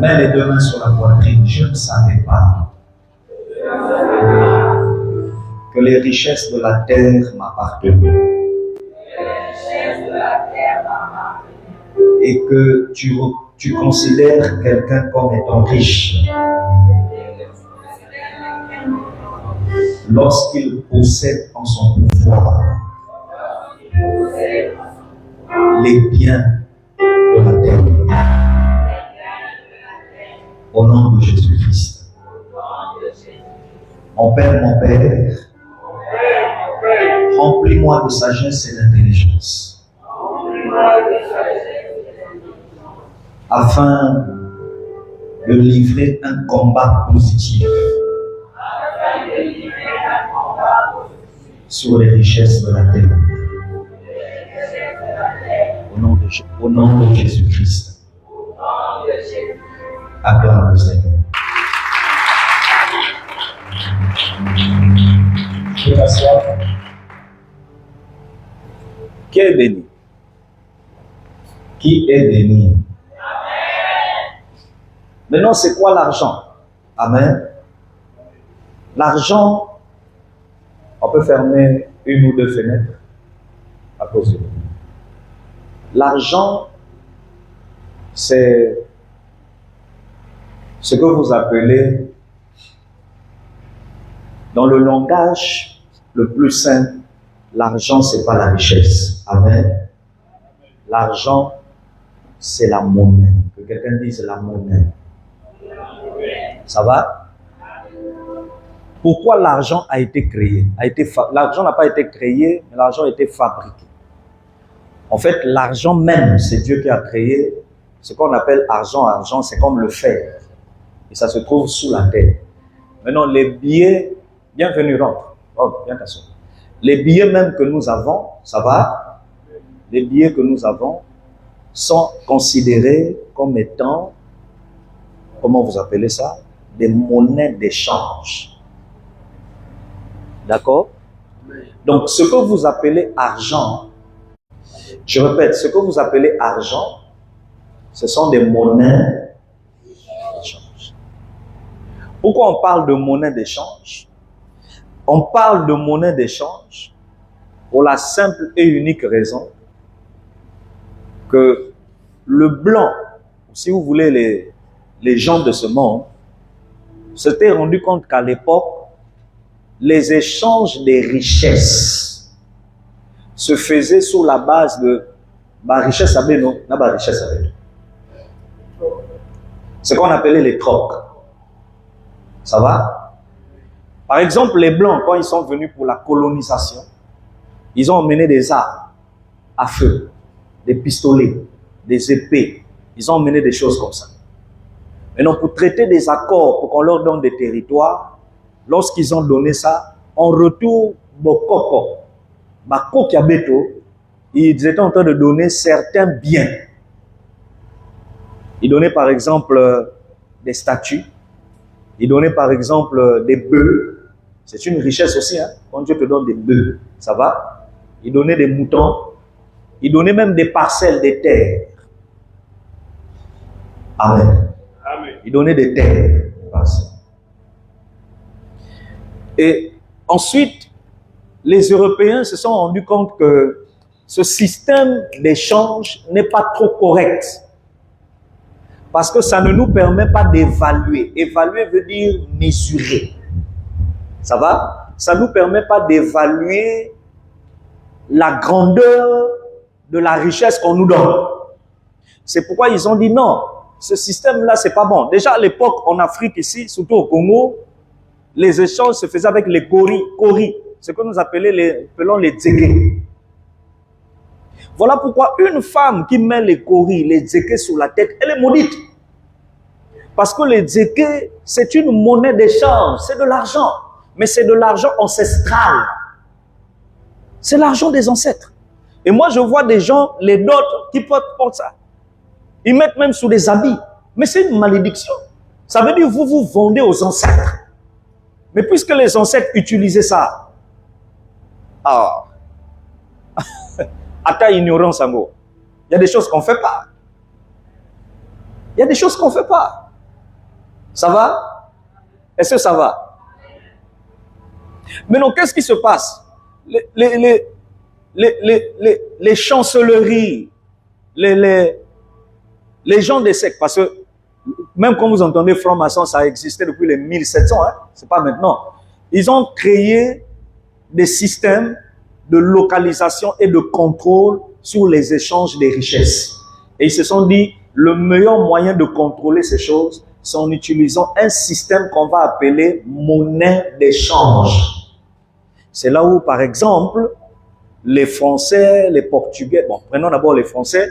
Mets les deux mains sur la poitrine. Je ne savais pas que les richesses de la terre m'appartenaient. Et que tu considères quelqu'un comme étant riche lorsqu'il possède en son pouvoir les biens de la terre. Au nom de Jésus-Christ. Mon Père, remplis-moi de sagesse et d'intelligence, afin de livrer un combat positif sur les richesses de la terre. Au nom de Jésus-Christ. Acclame le Seigneur. Je m'assois. Qui est béni? Qui est béni? Maintenant, c'est quoi l'argent? Amen. L'argent, on peut fermer une ou deux fenêtres à cause de nous. L'argent, c'est ce que vous appelez, dans le langage le plus simple, l'argent, c'est pas la richesse. Amen. L'argent, c'est la monnaie. Que quelqu'un dise la monnaie. Ça va? Pourquoi l'argent a été créé? L'argent n'a pas été créé, mais l'argent a été fabriqué. En fait, l'argent même, c'est Dieu qui a créé. Ce qu'on appelle argent, c'est comme le fer. Et ça se trouve sous la terre. Maintenant, les billets, bienvenue, rentre. Oh, bien t'asseoir. Les billets même que nous avons, ça va? Les billets que nous avons sont considérés comme étant, comment vous appelez ça? Des monnaies d'échange. D'accord? Donc, ce que vous appelez argent, je répète, ce que vous appelez argent, ce sont des monnaies d'échange. Pourquoi on parle de monnaie d'échange? On parle de monnaie d'échange pour la simple et unique raison que le blanc, si vous voulez les gens de ce monde, s'étaient rendu compte qu'à l'époque, les échanges des richesses se faisaient sur la base de ma richesse avec nous, ma richesse avec nous. Ce qu'on appelait les trocs. Ça va? Par exemple, les Blancs, quand ils sont venus pour la colonisation, ils ont emmené des armes à feu, des pistolets, des épées. Ils ont emmené des choses comme ça. Maintenant, pour traiter des accords, pour qu'on leur donne des territoires, lorsqu'ils ont donné ça, en retour, ils étaient en train de donner certains biens. Ils donnaient par exemple des statues. Ils donnaient par exemple des bœufs. C'est une richesse aussi, hein, quand Dieu te donne des bœufs. Ça va? Ils donnaient des moutons. Ils donnaient même des parcelles des terres. Amen. Amen. Ils donnaient des terres. Des parcelles. Et ensuite, les Européens se sont rendus compte que ce système d'échange n'est pas trop correct. Parce que ça ne nous permet pas d'évaluer. Évaluer veut dire mesurer. Ça va? Ça ne nous permet pas d'évaluer la grandeur de la richesse qu'on nous donne. C'est pourquoi ils ont dit non, ce système-là, c'est pas bon. Déjà à l'époque, en Afrique ici, surtout au Congo, les échanges se faisaient avec les koris, ce que nous appelons les dzéké. Voilà pourquoi une femme qui met les koris, les dzéké sur la tête, elle est maudite. Parce que les dzéké, c'est une monnaie d'échange, c'est de l'argent. Mais c'est de l'argent ancestral. C'est l'argent des ancêtres. Et moi, je vois des gens, les d'autres, qui portent ça. Ils mettent même sous des habits. Mais c'est une malédiction. Ça veut dire que vous vous vendez aux ancêtres. Mais puisque les ancêtres utilisaient ça, à ta ignorance, amour, il y a des choses qu'on ne fait pas. Il y a des choses qu'on ne fait pas. Ça va? Est-ce que ça va? Maintenant, qu'est-ce qui se passe? Les chancelleries, les gens des sectes, parce que même quand vous entendez franc-maçon, ça a existé depuis les 1700, hein? C'est pas maintenant. Ils ont créé des systèmes de localisation et de contrôle sur les échanges des richesses. Et ils se sont dit, le meilleur moyen de contrôler ces choses, c'est en utilisant un système qu'on va appeler monnaie d'échange. C'est là où, par exemple, les Français, les Portugais, bon, prenons d'abord les Français,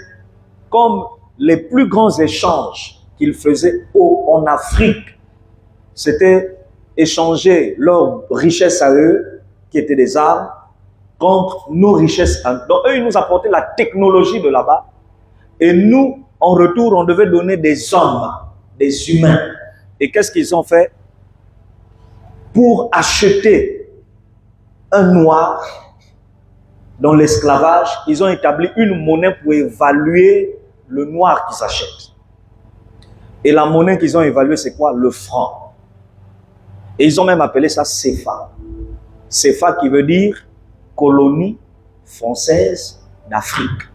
comme les plus grands échanges qu'ils faisaient en Afrique, c'était échanger leurs richesses à eux, qui étaient des armes, contre nos richesses. Donc eux, ils nous apportaient la technologie de là-bas, et nous, en retour, on devait donner des hommes, des humains. Et qu'est-ce qu'ils ont fait? Pour acheter un noir dans l'esclavage, ils ont établi une monnaie pour évaluer le noir qu'ils achètent. Et la monnaie qu'ils ont évaluée, c'est quoi? Le franc. Et ils ont même appelé ça CFA. CFA qui veut dire colonie française d'Afrique.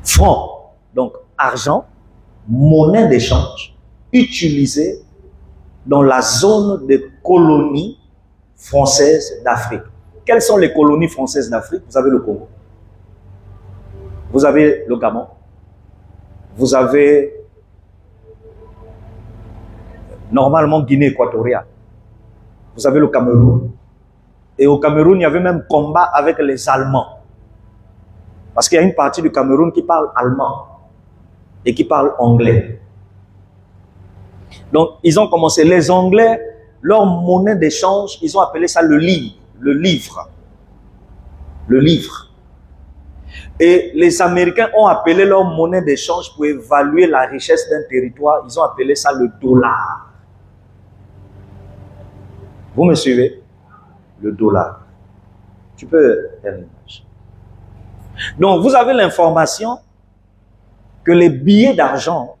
Franc, donc argent, monnaie d'échange, utilisée dans la zone des colonies françaises d'Afrique. Quelles sont les colonies françaises d'Afrique? Vous avez le Congo. Vous avez le Gabon. Vous avez normalement Guinée équatoriale. Vous avez le Cameroun. Et au Cameroun, il y avait même combat avec les Allemands. Parce qu'il y a une partie du Cameroun qui parle allemand et qui parle anglais. Donc, ils ont commencé. Les Anglais, leur monnaie d'échange, ils ont appelé ça le livre. Le livre. Le livre. Et les Américains ont appelé leur monnaie d'échange pour évaluer la richesse d'un territoire. Ils ont appelé ça le dollar. Vous me suivez? Le dollar. Tu peux faire l'image. Donc, vous avez l'information que les billets d'argent,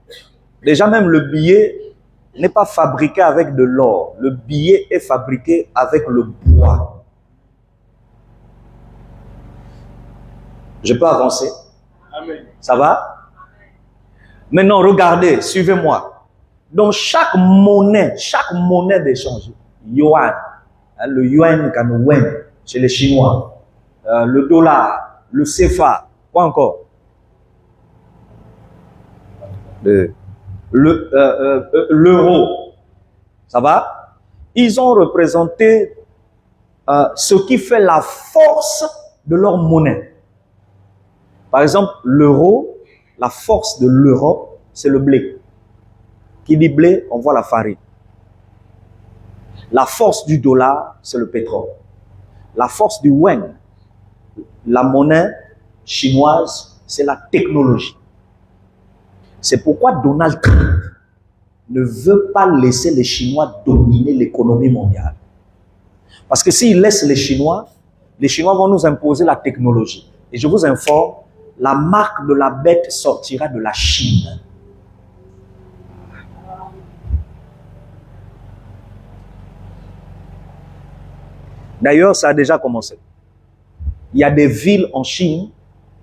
déjà même le billet n'est pas fabriqué avec de l'or. Le billet est fabriqué avec le bois. Je peux avancer? Amen. Ça va? Maintenant, regardez, suivez-moi. Dans chaque monnaie d'échange, yuan, le yuan chez les Chinois, le dollar, le CFA, quoi encore? L'euro, ça va? Ils ont représenté ce qui fait la force de leur monnaie. Par exemple, l'euro, la force de l'Europe, c'est le blé. Qui dit blé, on voit la farine. La force du dollar, c'est le pétrole. La force du yuan, la monnaie chinoise, c'est la technologie. C'est pourquoi Donald Trump ne veut pas laisser les Chinois dominer l'économie mondiale. Parce que s'il laisse les Chinois vont nous imposer la technologie. Et je vous informe, la marque de la bête sortira de la Chine. D'ailleurs, ça a déjà commencé. Il y a des villes en Chine,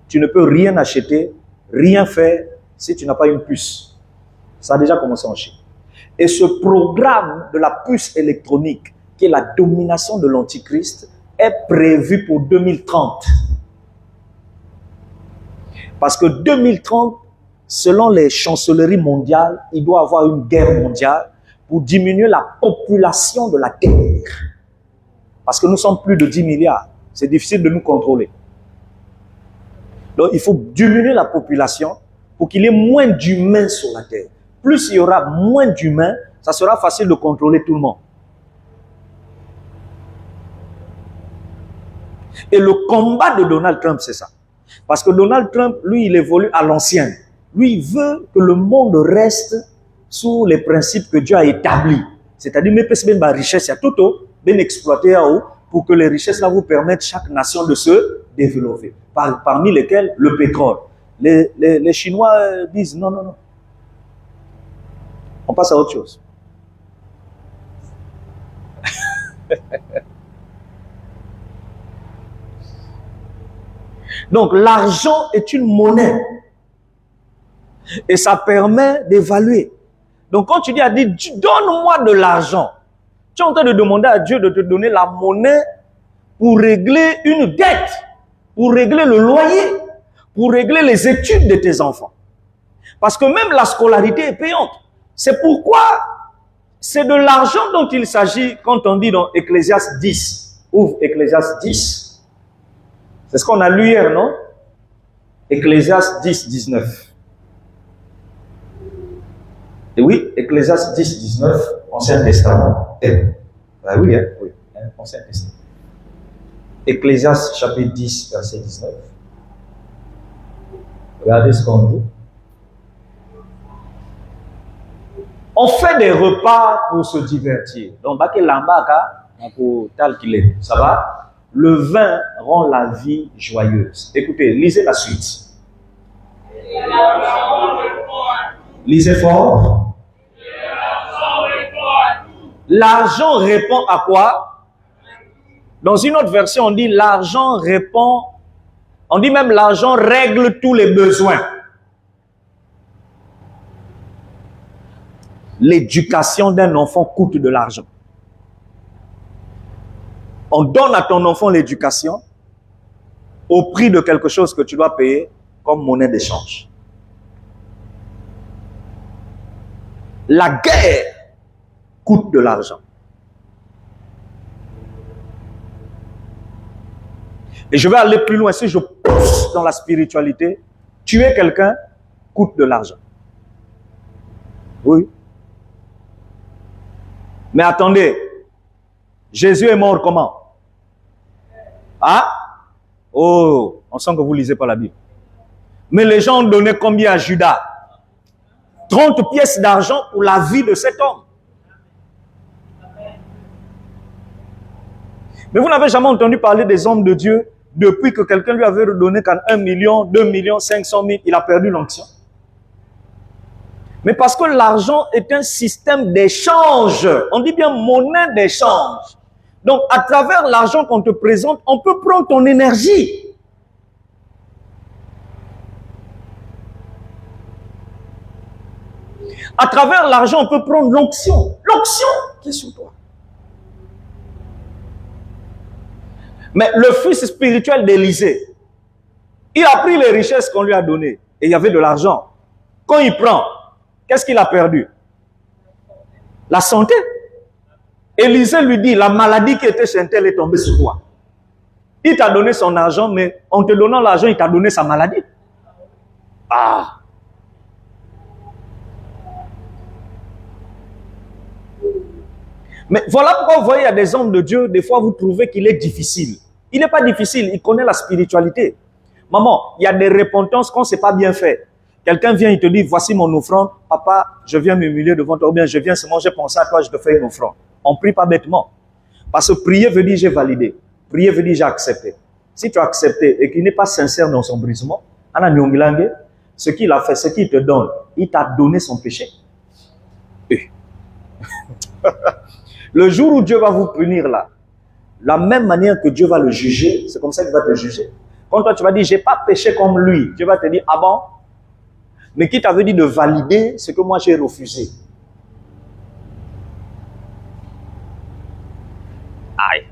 tu ne peux rien acheter, rien faire si tu n'as pas une puce. Ça a déjà commencé en Chine. Et ce programme de la puce électronique, qui est la domination de l'Antichrist, est prévu pour 2030. Parce que 2030, selon les chancelleries mondiales, il doit y avoir une guerre mondiale pour diminuer la population de la Terre. Parce que nous sommes plus de 10 milliards. C'est difficile de nous contrôler. Donc, il faut diminuer la population pour qu'il y ait moins d'humains sur la Terre. Plus il y aura moins d'humains, ça sera facile de contrôler tout le monde. Et le combat de Donald Trump, c'est ça. Parce que Donald Trump, lui, il évolue à l'ancienne. Lui, il veut que le monde reste sous les principes que Dieu a établis. C'est-à-dire, mais peut-être bien la richesse, il y a tout bien exploité pour que les richesses là vous permettent chaque nation de se développer. Parmi lesquelles le pétrole. Les Chinois disent non, non, non. On passe à autre chose. Donc, l'argent est une monnaie. Et ça permet d'évaluer. Donc, quand tu dis à Dieu, donne-moi de l'argent, tu es en train de demander à Dieu de te donner la monnaie pour régler une dette, pour régler le loyer, pour régler les études de tes enfants. Parce que même la scolarité est payante. C'est pourquoi c'est de l'argent dont il s'agit quand on dit dans Ecclésiaste 10. Ouvre Ecclésiaste 10. C'est ce qu'on a lu hier, non? Ecclésiaste 10, 19. Et oui, Ecclésiaste 10, 19, Ancien Testament. Ah oui, oui, Ancien Testament. Ecclésiaste chapitre 10, verset 19. Regardez ce qu'on dit. On fait des repas pour se divertir. Donc, ça va? Le vin rend la vie joyeuse. Écoutez, lisez la suite. Lisez fort. L'argent répond à quoi? Dans une autre version, on dit l'argent répond, on dit même l'argent règle tous les besoins. L'éducation d'un enfant coûte de l'argent. On donne à ton enfant l'éducation au prix de quelque chose que tu dois payer comme monnaie d'échange. La guerre coûte de l'argent. Et je vais aller plus loin. Si je pousse dans la spiritualité, tuer quelqu'un coûte de l'argent. Oui. Mais attendez, Jésus est mort comment? Ah? Oh, on sent que vous ne lisez pas la Bible. Mais les gens ont donné combien à Judas? 30 pièces d'argent pour la vie de cet homme. Mais vous n'avez jamais entendu parler des hommes de Dieu depuis que quelqu'un lui avait redonné 1 million, 2 millions, 500 000, il a perdu l'onction. Mais parce que l'argent est un système d'échange. On dit bien monnaie d'échange. Donc, à travers l'argent qu'on te présente, on peut prendre ton énergie. À travers l'argent, on peut prendre l'onction. L'onction qui est sur toi. Mais le fils spirituel d'Élisée, il a pris les richesses qu'on lui a données. Et il y avait de l'argent. Quand il prend, qu'est-ce qu'il a perdu? La santé. Élisée lui dit, la maladie qui était chez elle est tombée sur toi. Il t'a donné son argent, mais en te donnant l'argent, il t'a donné sa maladie. Ah! Mais voilà pourquoi vous voyez, il y a des hommes de Dieu, des fois vous trouvez qu'il est difficile. Il n'est pas difficile, il connaît la spiritualité. Maman, il y a des repentances quand ce n'est pas bien fait. Quelqu'un vient, il te dit, voici mon offrande. Papa, je viens m'humilier devant toi. Ou bien je viens seulement, j'ai pensé à toi, je te fais une offrande. On ne prie pas bêtement. Parce que prier veut dire j'ai validé. Prier veut dire j'ai accepté. Si tu as accepté et qu'il n'est pas sincère dans son brisement, ce qu'il a fait, ce qu'il te donne, il t'a donné son péché. Le jour où Dieu va vous punir là, la même manière que Dieu va le juger, c'est comme ça qu'il va te juger. Quand toi tu vas dire, j'ai pas péché comme lui, Dieu va te dire, ah bon? Mais qui t'avait dit de valider ce que moi j'ai refusé? Aïe.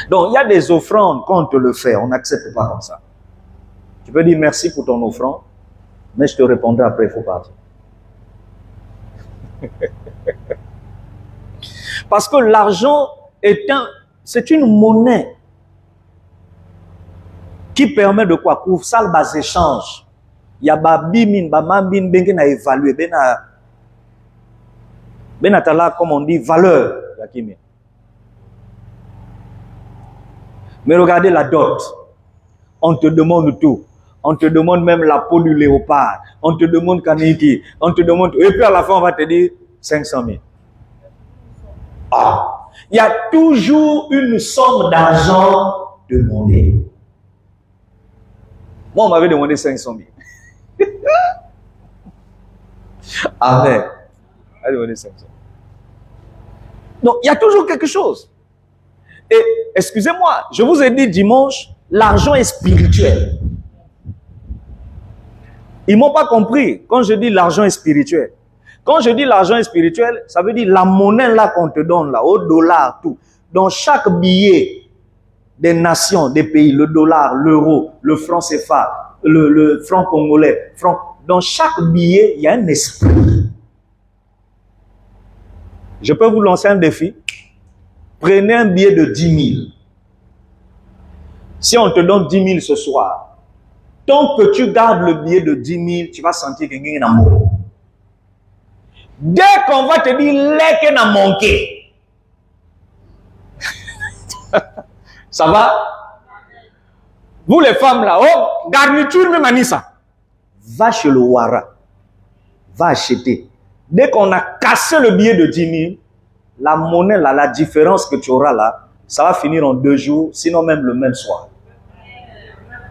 Donc il y a des offrandes, quand on te le fait, on n'accepte pas comme ça. Tu peux dire merci pour ton offrande, mais je te répondrai après, il faut partir. Parce que l'argent c'est une monnaie qui permet de quoi? Pour ça, le bas échange. Il y a babimine, bamambine, ben a évalué, ben a comme on dit, valeur. Mais regardez la dot. On te demande tout. On te demande même la peau du léopard. On te demande Kaniki. On te demande tout. Et puis à la fin, on va te dire 500 000. Ah! Il y a toujours une somme d'argent demandée. Moi, on m'avait demandé 500 000. Amen. Allez, donnez 500. Donc, il y a toujours quelque chose. Et, excusez-moi, je vous ai dit dimanche, l'argent est spirituel. Ils ne m'ont pas compris quand je dis l'argent est spirituel. Quand je dis l'argent est spirituel, ça veut dire la monnaie là qu'on te donne, là, au dollar, tout. Dans chaque billet des nations, des pays, le dollar, l'euro, le franc CFA, le franc congolais, dans chaque billet, il y a un esprit. Je peux vous lancer un défi. Prenez un billet de 10 000. Si on te donne 10 000 ce soir, tant que tu gardes le billet de 10 000, tu vas sentir qu'il y a un amour. Dès qu'on va te dire l'équin a manqué, ça va? Vous les femmes là, oh, garniture même Anissa. Va chez le Ouara, va acheter. Dès qu'on a cassé le billet de 10 000, la monnaie là, la différence que tu auras là, ça va finir en 2 jours, sinon même le même soir.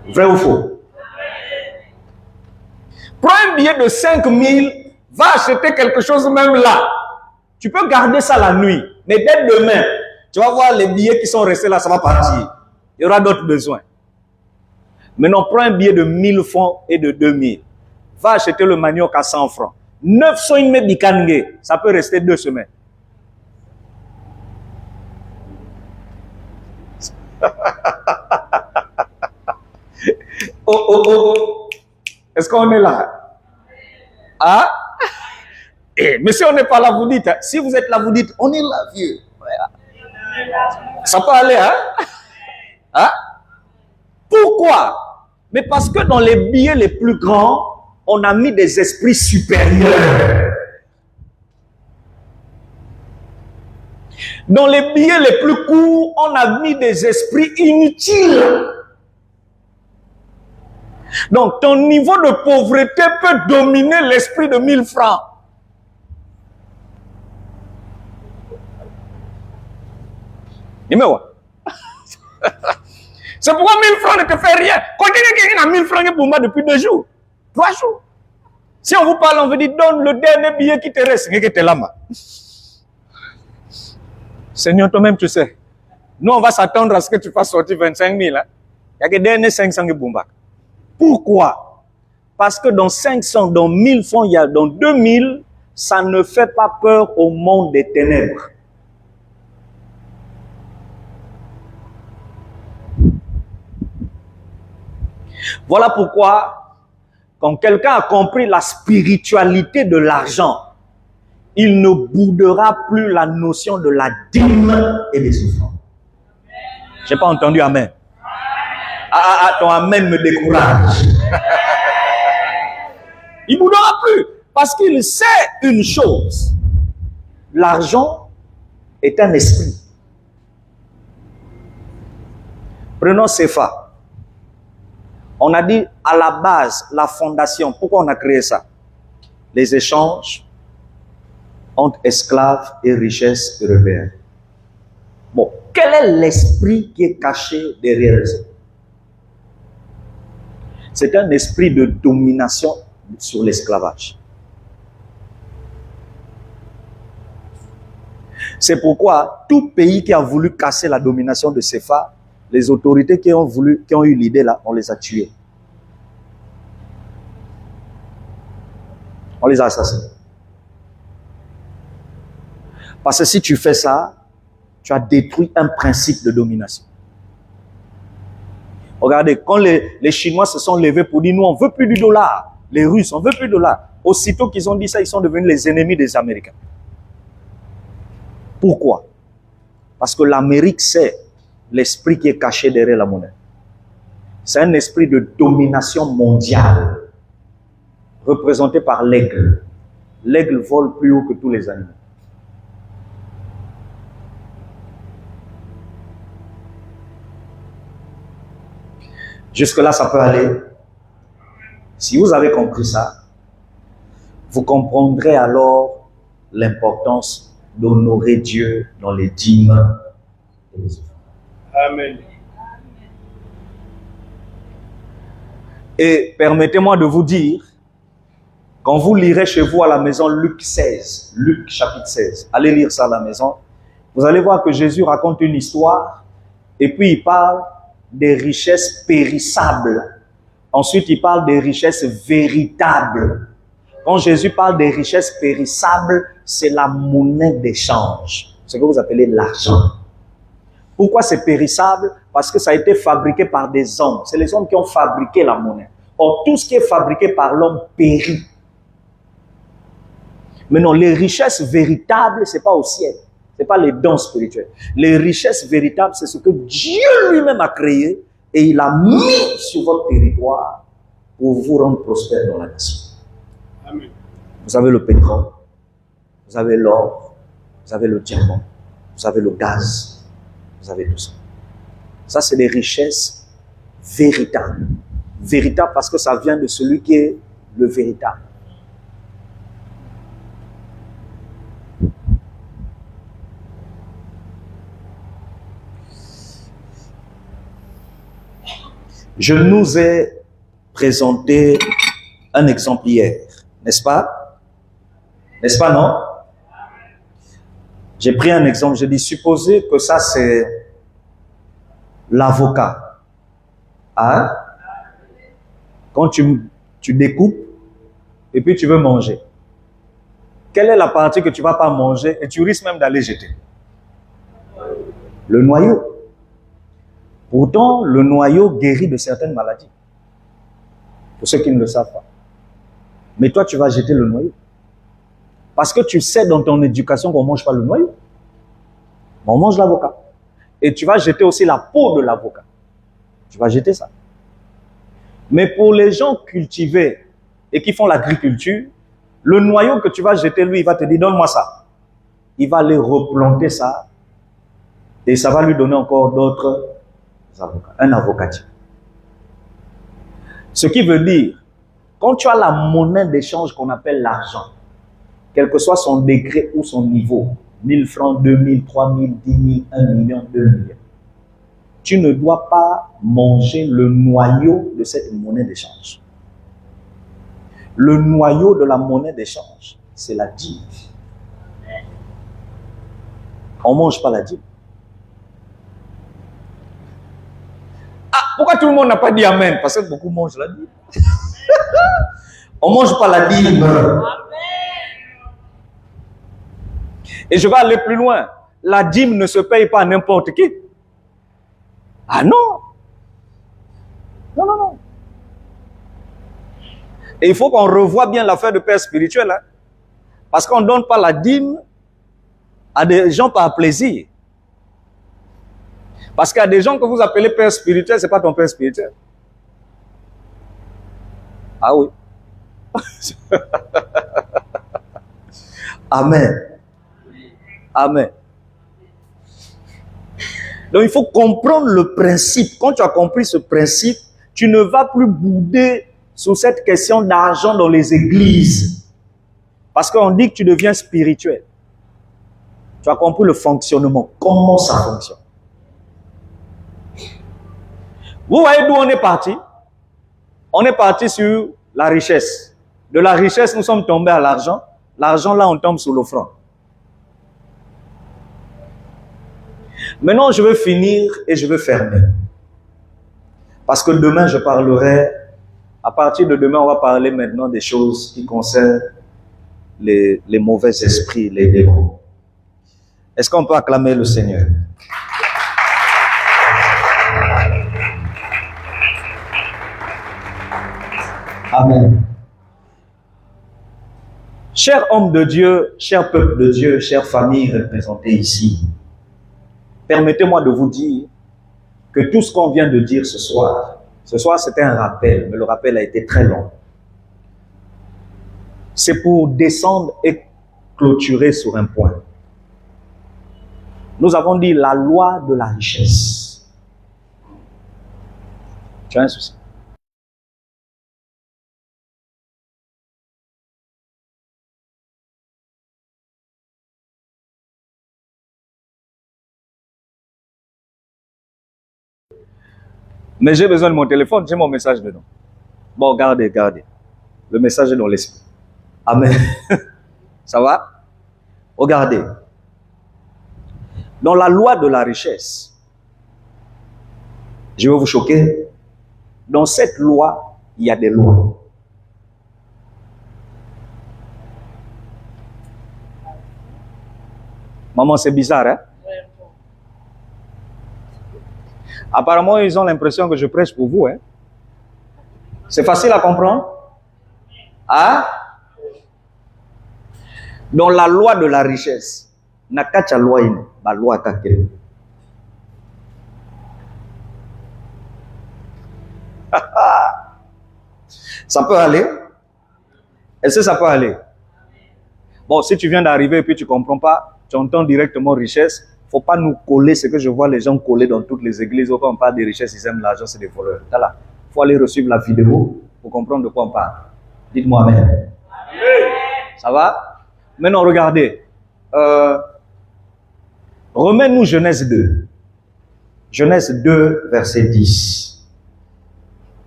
Vrai ou faux? Prends un billet de 5 000, va acheter quelque chose même là. Tu peux garder ça la nuit, mais dès demain, tu vas voir les billets qui sont restés là, ça va partir. Il y aura d'autres besoins. Maintenant, prends un billet de 1000 francs et de 2000. Va acheter le manioc à 100 francs. 900 bikange, ça peut rester 2 semaines. Oh. Est-ce qu'on est là? Ah? Mais si on n'est pas là, vous dites. Hein? Si vous êtes là, vous dites, on est là, vieux. Ça peut aller, hein? Hein? Pourquoi? Mais parce que dans les billets les plus grands, on a mis des esprits supérieurs. Dans les billets les plus courts, on a mis des esprits inutiles. Donc, ton niveau de pauvreté peut dominer l'esprit de 1000 francs. C'est pourquoi 1000 francs ne te fait rien. Quand quelqu'un a 1000 francs pour moi depuis 2 jours, 3 jours. Si on vous parle, on vous dit, donne le dernier billet qui te reste. Seigneur, toi-même, tu sais. Nous, on va s'attendre à ce que tu fasses sortir 25 000. Hein? Il y a que dernier 500 Boumba. Pourquoi? Parce que dans 500, dans 1000 francs, il y a dans 2000, ça ne fait pas peur au monde des ténèbres. Voilà pourquoi, quand quelqu'un a compris la spiritualité de l'argent, il ne boudera plus la notion de la dîme et des offrandes. Je n'ai pas entendu amen. Ton amen me décourage. Il ne boudera plus parce qu'il sait une chose. L'argent est un esprit. Prenons CFA. On a dit à la base, la fondation, pourquoi on a créé ça? Les échanges entre esclaves et richesses européennes. Bon, quel est l'esprit qui est caché derrière ça? C'est un esprit de domination sur l'esclavage. C'est pourquoi tout pays qui a voulu casser la domination de CFA, les autorités qui ont eu l'idée là, on les a tués. On les a assassinés. Parce que si tu fais ça, tu as détruit un principe de domination. Regardez, quand les Chinois se sont levés pour dire nous on ne veut plus du dollar, les Russes on ne veut plus du dollar, aussitôt qu'ils ont dit ça, ils sont devenus les ennemis des Américains. Pourquoi? Parce que l'Amérique sait l'esprit qui est caché derrière la monnaie. C'est un esprit de domination mondiale représenté par l'aigle. L'aigle vole plus haut que tous les animaux. Jusque-là, ça peut aller. Si vous avez compris ça, vous comprendrez alors l'importance d'honorer Dieu dans les dîmes et les offrandes. Amen. Et permettez-moi de vous dire, Quand vous lirez chez vous à la maison Luc 16, Luc chapitre 16, allez lire ça à la maison, vous allez voir que Jésus raconte une histoire et puis il parle des richesses périssables. Ensuite, il parle des richesses véritables. Quand Jésus parle des richesses périssables, c'est la monnaie d'échange, ce que vous appelez l'argent. Pourquoi c'est périssable? Parce que ça a été fabriqué par des hommes. C'est les hommes qui ont fabriqué la monnaie. Or, tout ce qui est fabriqué par l'homme périt. Mais non, les richesses véritables, ce n'est pas au ciel. Ce n'est pas les dons spirituels. Les richesses véritables, c'est ce que Dieu lui-même a créé et il a mis sur votre territoire pour vous rendre prospère dans la nation. Amen. Vous avez le pétrole, vous avez l'or, vous avez le diamant, vous avez le gaz, vous avez tout ça. Ça, c'est des richesses véritables. Véritable parce que ça vient de celui qui est le véritable. Je nous ai présenté un exemple hier, n'est-ce pas? N'est-ce pas, non? J'ai pris un exemple, j'ai dit, supposez que ça c'est l'avocat. Hein? Quand tu découpes et puis tu veux manger, quelle est la partie que tu ne vas pas manger et tu risques même d'aller jeter? Le noyau. Pourtant, le noyau guérit de certaines maladies. Pour ceux qui ne le savent pas. Mais toi, tu vas jeter le noyau. Parce que tu sais dans ton éducation qu'on ne mange pas le noyau. Mais on mange l'avocat. Et tu vas jeter aussi la peau de l'avocat. Tu vas jeter ça. Mais pour les gens cultivés et qui font l'agriculture, le noyau que tu vas jeter, lui, il va te dire, donne-moi ça. Il va aller replanter ça. Et ça va lui donner encore d'autres avocats. Un avocatier. Ce qui veut dire, quand tu as la monnaie d'échange qu'on appelle l'argent, quel que soit son degré ou son niveau, 1000 francs, 2000, 3000, 10 000, 1 million, 2 millions, tu ne dois pas manger le noyau de cette monnaie d'échange. Le noyau de la monnaie d'échange, c'est la dîme. On ne mange pas la dîme. Ah, pourquoi tout le monde n'a pas dit Amen? Parce que beaucoup mangent la dîme. On ne mange pas la dîme. Et je vais aller plus loin. La dîme ne se paye pas à n'importe qui. Ah non. Non, non, non. Et il faut qu'on revoie bien l'affaire de père spirituel. Hein? Parce qu'on ne donne pas la dîme à des gens par plaisir. Parce qu'il y a des gens que vous appelez père spirituel, ce n'est pas ton père spirituel. Ah oui. Amen. Amen. Donc il faut comprendre le principe. Quand tu as compris ce principe, tu ne vas plus bouder sur cette question d'argent dans les églises. Parce qu'on dit que tu deviens spirituel. Tu as compris le fonctionnement. Comment ça fonctionne? Vous voyez d'où on est parti? On est parti sur la richesse. De la richesse, nous sommes tombés à l'argent. L'argent, là, on tombe sur l'offrande. Maintenant, je veux finir et je veux fermer. Parce que demain, je parlerai, à partir de demain, on va parler maintenant des choses qui concernent les mauvais esprits, les démons. Est-ce qu'on peut acclamer le Seigneur? Amen. Chers hommes de Dieu, chers peuple de Dieu, chères familles représentées ici, permettez-moi de vous dire que tout ce qu'on vient de dire ce soir c'était un rappel, mais le rappel a été très long. C'est pour descendre et clôturer sur un point. Nous avons dit la loi de la richesse. Tu as un souci? Mais j'ai besoin de mon téléphone, j'ai mon message dedans. Bon, gardez. Le message est dans l'esprit. Amen. Ça va? Regardez. Dans la loi de la richesse, je vais vous choquer. Dans cette loi, il y a des lois. Maman, c'est bizarre, hein? Apparemment, ils ont l'impression que je prêche pour vous, hein? C'est facile à comprendre? Hein? Dans la loi de la richesse, nakacha loi ine, ba loi kakere. Ça peut aller? Est-ce que ça peut aller? Bon, si tu viens d'arriver et puis tu ne comprends pas, tu entends directement richesse, il ne faut pas nous coller ce que je vois les gens coller dans toutes les églises. Quand on parle de richesse, ils aiment l'argent, c'est des voleurs. Il faut aller reçuivre la vidéo pour comprendre de quoi on parle. Dites-moi Amen. Amen. Ça va? Maintenant, regardez. Remets-nous Genèse 2. Genèse 2, verset 10.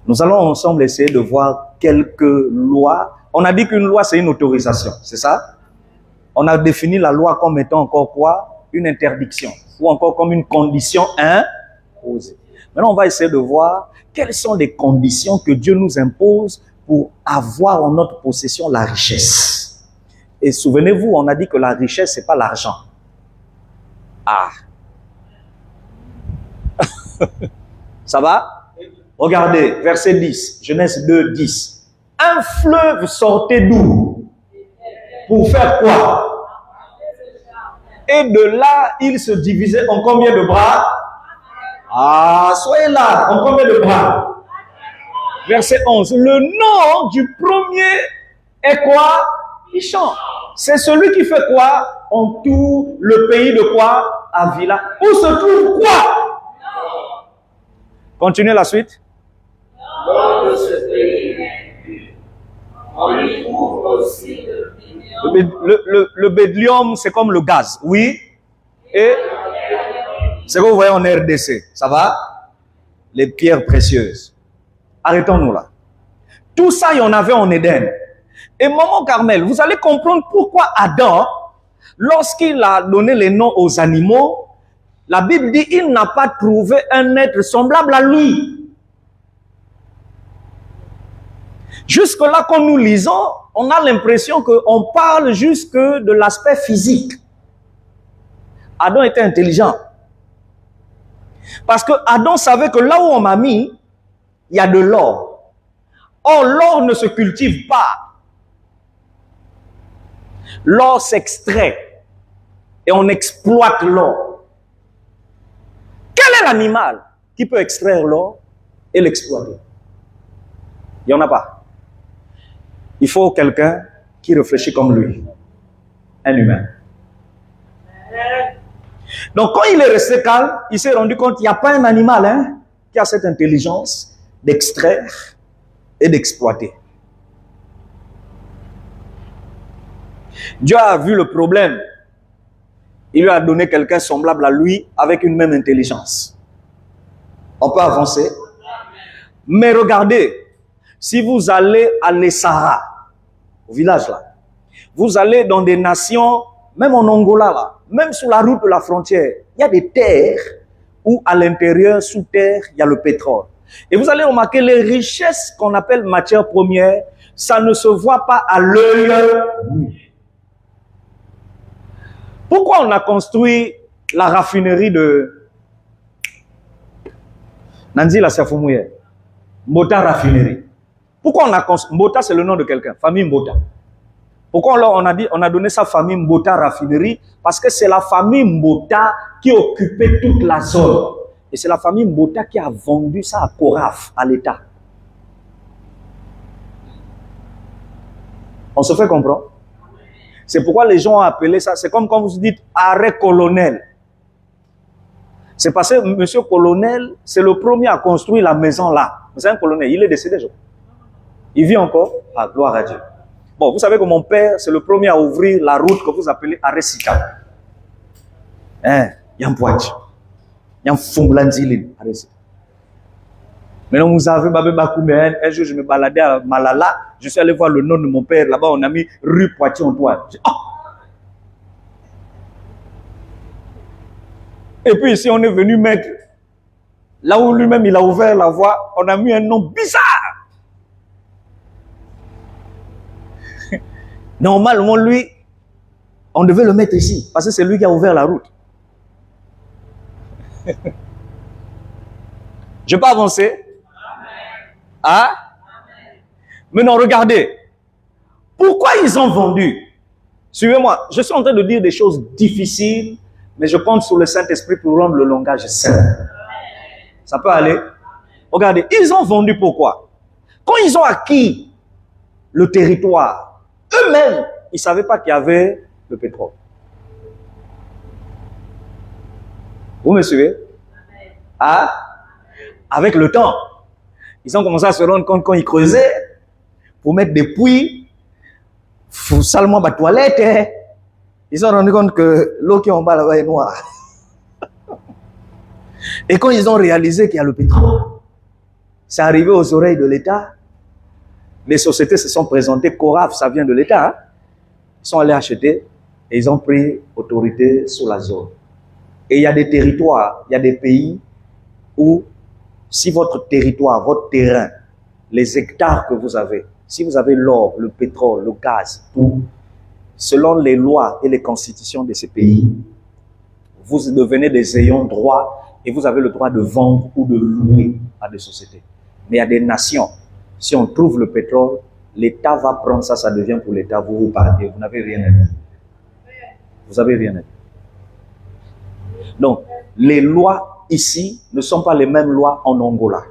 Nous allons ensemble essayer de voir quelques lois. On a dit qu'une loi, c'est une autorisation, c'est ça? On a défini la loi comme étant encore quoi? Une interdiction, ou encore comme une condition imposée. Maintenant, on va essayer de voir quelles sont les conditions que Dieu nous impose pour avoir en notre possession la richesse. Et souvenez-vous, on a dit que la richesse, ce n'est pas l'argent. Ah. Ça va? Regardez, verset 10, Genèse 2, 10. Un fleuve sortait d'où? Pour faire quoi? Et de là, il se divisait en combien de bras? Ah, soyez là, en combien de bras? Verset 11. Le nom du premier est quoi? Ishon. C'est celui qui fait quoi? En tout le pays de quoi? Avila. Où se trouve quoi? Continuez la suite. Lors de ce pays, on y trouve aussi le bédlium, c'est comme le gaz, oui. Et c'est ce que vous voyez en RDC, ça va? Les pierres précieuses. Arrêtons-nous là. Tout ça, il y en avait en Éden. Et maman Carmel, vous allez comprendre pourquoi Adam, lorsqu'il a donné les noms aux animaux, la Bible dit il n'a pas trouvé un être semblable à lui. Jusque-là, quand nous lisons, on a l'impression qu'on parle juste de l'aspect physique. Adam était intelligent. Parce que Adam savait que là où on m'a mis, il y a de l'or. Or, l'or ne se cultive pas. L'or s'extrait et on exploite l'or. Quel est l'animal qui peut extraire l'or et l'exploiter? Il n'y en a pas. Il faut quelqu'un qui réfléchit comme lui. Un humain. Donc quand il est resté calme, il s'est rendu compte qu'il n'y a pas un animal qui a cette intelligence d'extraire et d'exploiter. Dieu a vu le problème. Il lui a donné quelqu'un semblable à lui avec une même intelligence. On peut avancer. Mais regardez, si vous allez à l'Essara, au village là, vous allez dans des nations, même en Angola là, même sur la route de la frontière, il y a des terres où à l'intérieur, sous terre, il y a le pétrole. Et vous allez remarquer les richesses qu'on appelle matières premières, ça ne se voit pas à l'œil nu. Pourquoi on a construit la raffinerie de Nandi la Safumouye, Mbota raffinerie? Pourquoi on a construit? Mbota, c'est le nom de quelqu'un, famille Mbota. Pourquoi on a donné sa famille Mbota raffinerie? Parce que c'est la famille Mbota qui occupait toute la zone. Et c'est la famille Mbota qui a vendu ça à Coraf, à l'État. On se fait comprendre? C'est pourquoi les gens ont appelé ça, c'est comme quand vous dites arrêt colonel. C'est parce que monsieur colonel, c'est le premier à construire la maison là. C'est un colonel, il est décédé, je crois. Il vit encore? Ah, gloire à Dieu. Bon, vous savez que mon père, c'est le premier à ouvrir la route que vous appelez arrêt Sika. Il y a un poids. Il y a un fonglandilin. Maintenant, vous savez, un jour, je me baladais à Malala, je suis allé voir le nom de mon père, là-bas, on a mis rue Poitiers-Antoine. Oh! Et puis ici, on est venu mettre, là où lui-même il a ouvert la voie, on a mis un nom bizarre. Normalement, lui, on devait le mettre ici, parce que c'est lui qui a ouvert la route. Je peux avancer? Hein? Maintenant, regardez. Pourquoi ils ont vendu? Suivez-moi. Je suis en train de dire des choses difficiles, mais je compte sur le Saint-Esprit pour rendre le langage simple. Ça peut aller? Regardez, ils ont vendu pourquoi? Quand ils ont acquis le territoire, eux-mêmes, ils ne savaient pas qu'il y avait le pétrole. Vous me suivez? Ah? Avec le temps, ils ont commencé à se rendre compte quand ils creusaient pour mettre des puits, seulement la toilette, ils se sont rendus compte que l'eau qui est en bas là-bas est noire. Et quand ils ont réalisé qu'il y a le pétrole, c'est arrivé aux oreilles de l'État. Les sociétés se sont présentées, Coraf, ça vient de l'État. Hein? Ils sont allés acheter et ils ont pris autorité sur la zone. Et il y a des territoires, il y a des pays où si votre territoire, votre terrain, les hectares que vous avez, si vous avez l'or, le pétrole, le gaz, tout, selon les lois et les constitutions de ces pays, vous devenez des ayants droit et vous avez le droit de vendre ou de louer à des sociétés. Mais il y a des nations, si on trouve le pétrole, l'État va prendre ça, ça devient pour l'État, vous partez, vous n'avez rien à dire. Vous n'avez rien à dire. Donc, les lois ici ne sont pas les mêmes lois en Angola.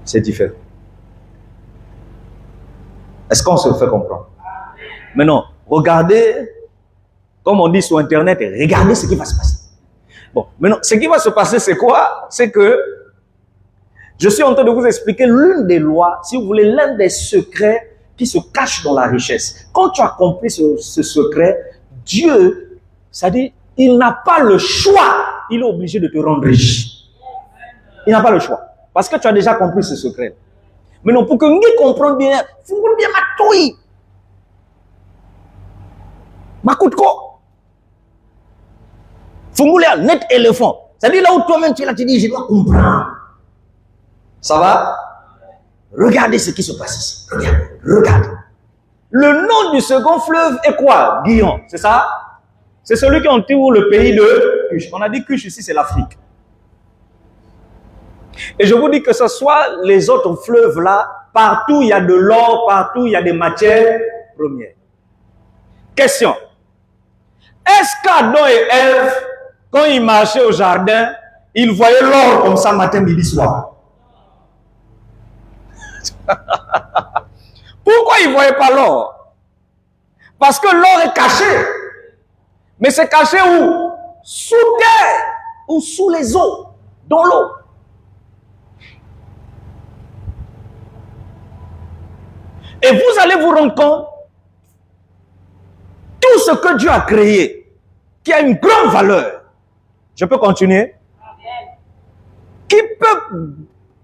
C'est différent. Est-ce qu'on se fait comprendre? Maintenant, regardez, comme on dit sur Internet, regardez ce qui va se passer. Bon, maintenant, ce qui va se passer, c'est quoi? C'est que je suis en train de vous expliquer l'une des lois, si vous voulez, l'un des secrets qui se cachent dans la richesse. Quand tu as compris ce secret, Dieu, ça dit, il n'a pas le choix. Il est obligé de te rendre riche. Il n'a pas le choix. Parce que tu as déjà compris ce secret. Mais non, pour que nous comprenions bien, il faut bien ma touille. Ma coup de quoi? Il faut mouler un net éléphant. C'est-à-dire là où toi-même tu es là, tu dis, je dois comprendre. Ça va? Regardez ce qui se passe ici. Regarde. Le nom du second fleuve est quoi? Guillon, c'est ça? C'est celui qui entoure le pays de Cush. On a dit Cush ici, c'est l'Afrique. Et je vous dis que ce soit les autres fleuves là, partout il y a de l'or, partout il y a des matières premières. Question. Est-ce qu'Adam et Ève, quand ils marchaient au jardin, ils voyaient l'or comme ça matin, midi, soir? Pourquoi ils ne voyaient pas l'or? Parce que l'or est caché. Mais c'est caché où? Sous terre ou sous les eaux, dans l'eau. Et vous allez vous rendre compte, tout ce que Dieu a créé, qui a une grande valeur, je peux continuer, qui peut,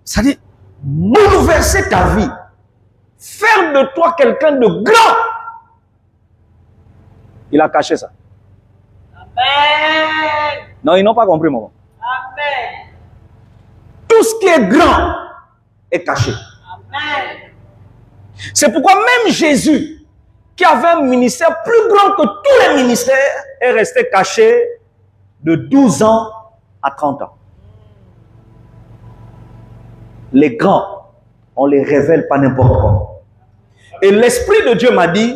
c'est-à-dire, bouleverser ta vie, faire de toi quelqu'un de grand. Il a caché ça. Amen. Non, ils n'ont pas compris, maman. Amen. Tout ce qui est grand est caché. Amen. C'est pourquoi même Jésus, qui avait un ministère plus grand que tous les ministères, est resté caché de 12 ans à 30 ans. Les grands, on ne les révèle pas n'importe comment. Et l'Esprit de Dieu m'a dit,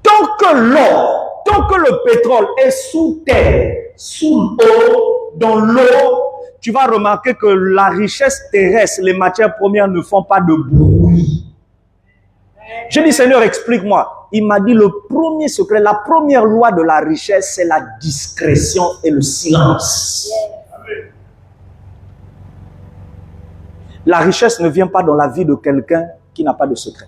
tant que l'or, tant que le pétrole est sous terre, sous l'eau, dans l'eau, tu vas remarquer que la richesse terrestre, les matières premières ne font pas de bruit. J'ai dit, Seigneur, explique-moi. Il m'a dit, le premier secret, la première loi de la richesse, c'est la discrétion et le silence. La richesse ne vient pas dans la vie de quelqu'un qui n'a pas de secret.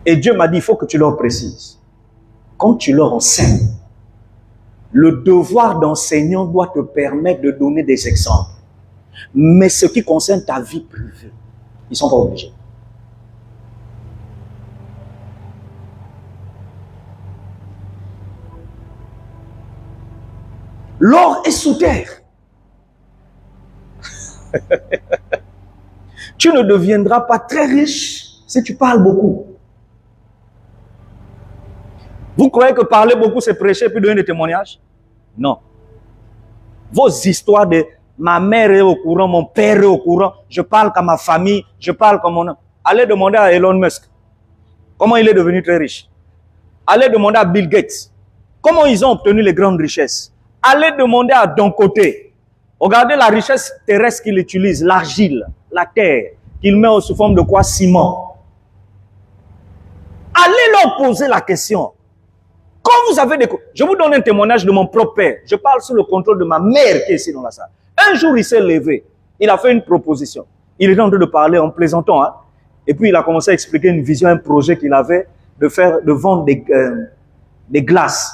Et Dieu m'a dit, il faut que tu leur précises. Quand tu leur enseignes, Le devoir d'enseignant doit te permettre de donner des exemples. Mais ce qui concerne ta vie privée, ils ne sont pas obligés. L'or est sous terre. Tu ne deviendras pas très riche si tu parles beaucoup. Vous croyez que parler beaucoup, c'est prêcher puis donner des témoignages? Non. Vos histoires de ma mère est au courant, mon père est au courant, je parle comme ma famille, je parle comme mon... Allez demander à Elon Musk comment il est devenu très riche. Allez demander à Bill Gates comment ils ont obtenu les grandes richesses. Allez demander à Don Côté. Regardez la richesse terrestre qu'il utilise, l'argile, la terre, qu'il met sous forme de quoi? Ciment. Allez leur poser la question. Quand vous avez des... Je vous donne un témoignage de mon propre père. Je parle sous le contrôle de ma mère qui est ici dans la salle. Un jour, il s'est levé. Il a fait une proposition. Il était en train de parler en plaisantant. Hein? Et puis, il a commencé à expliquer une vision, un projet qu'il avait de vendre des glaces.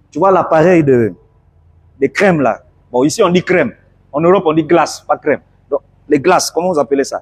Tu vois l'appareil des crèmes là. Bon, ici, on dit crème. En Europe, on dit glace, pas crème. Donc, les glaces, comment vous appelez ça?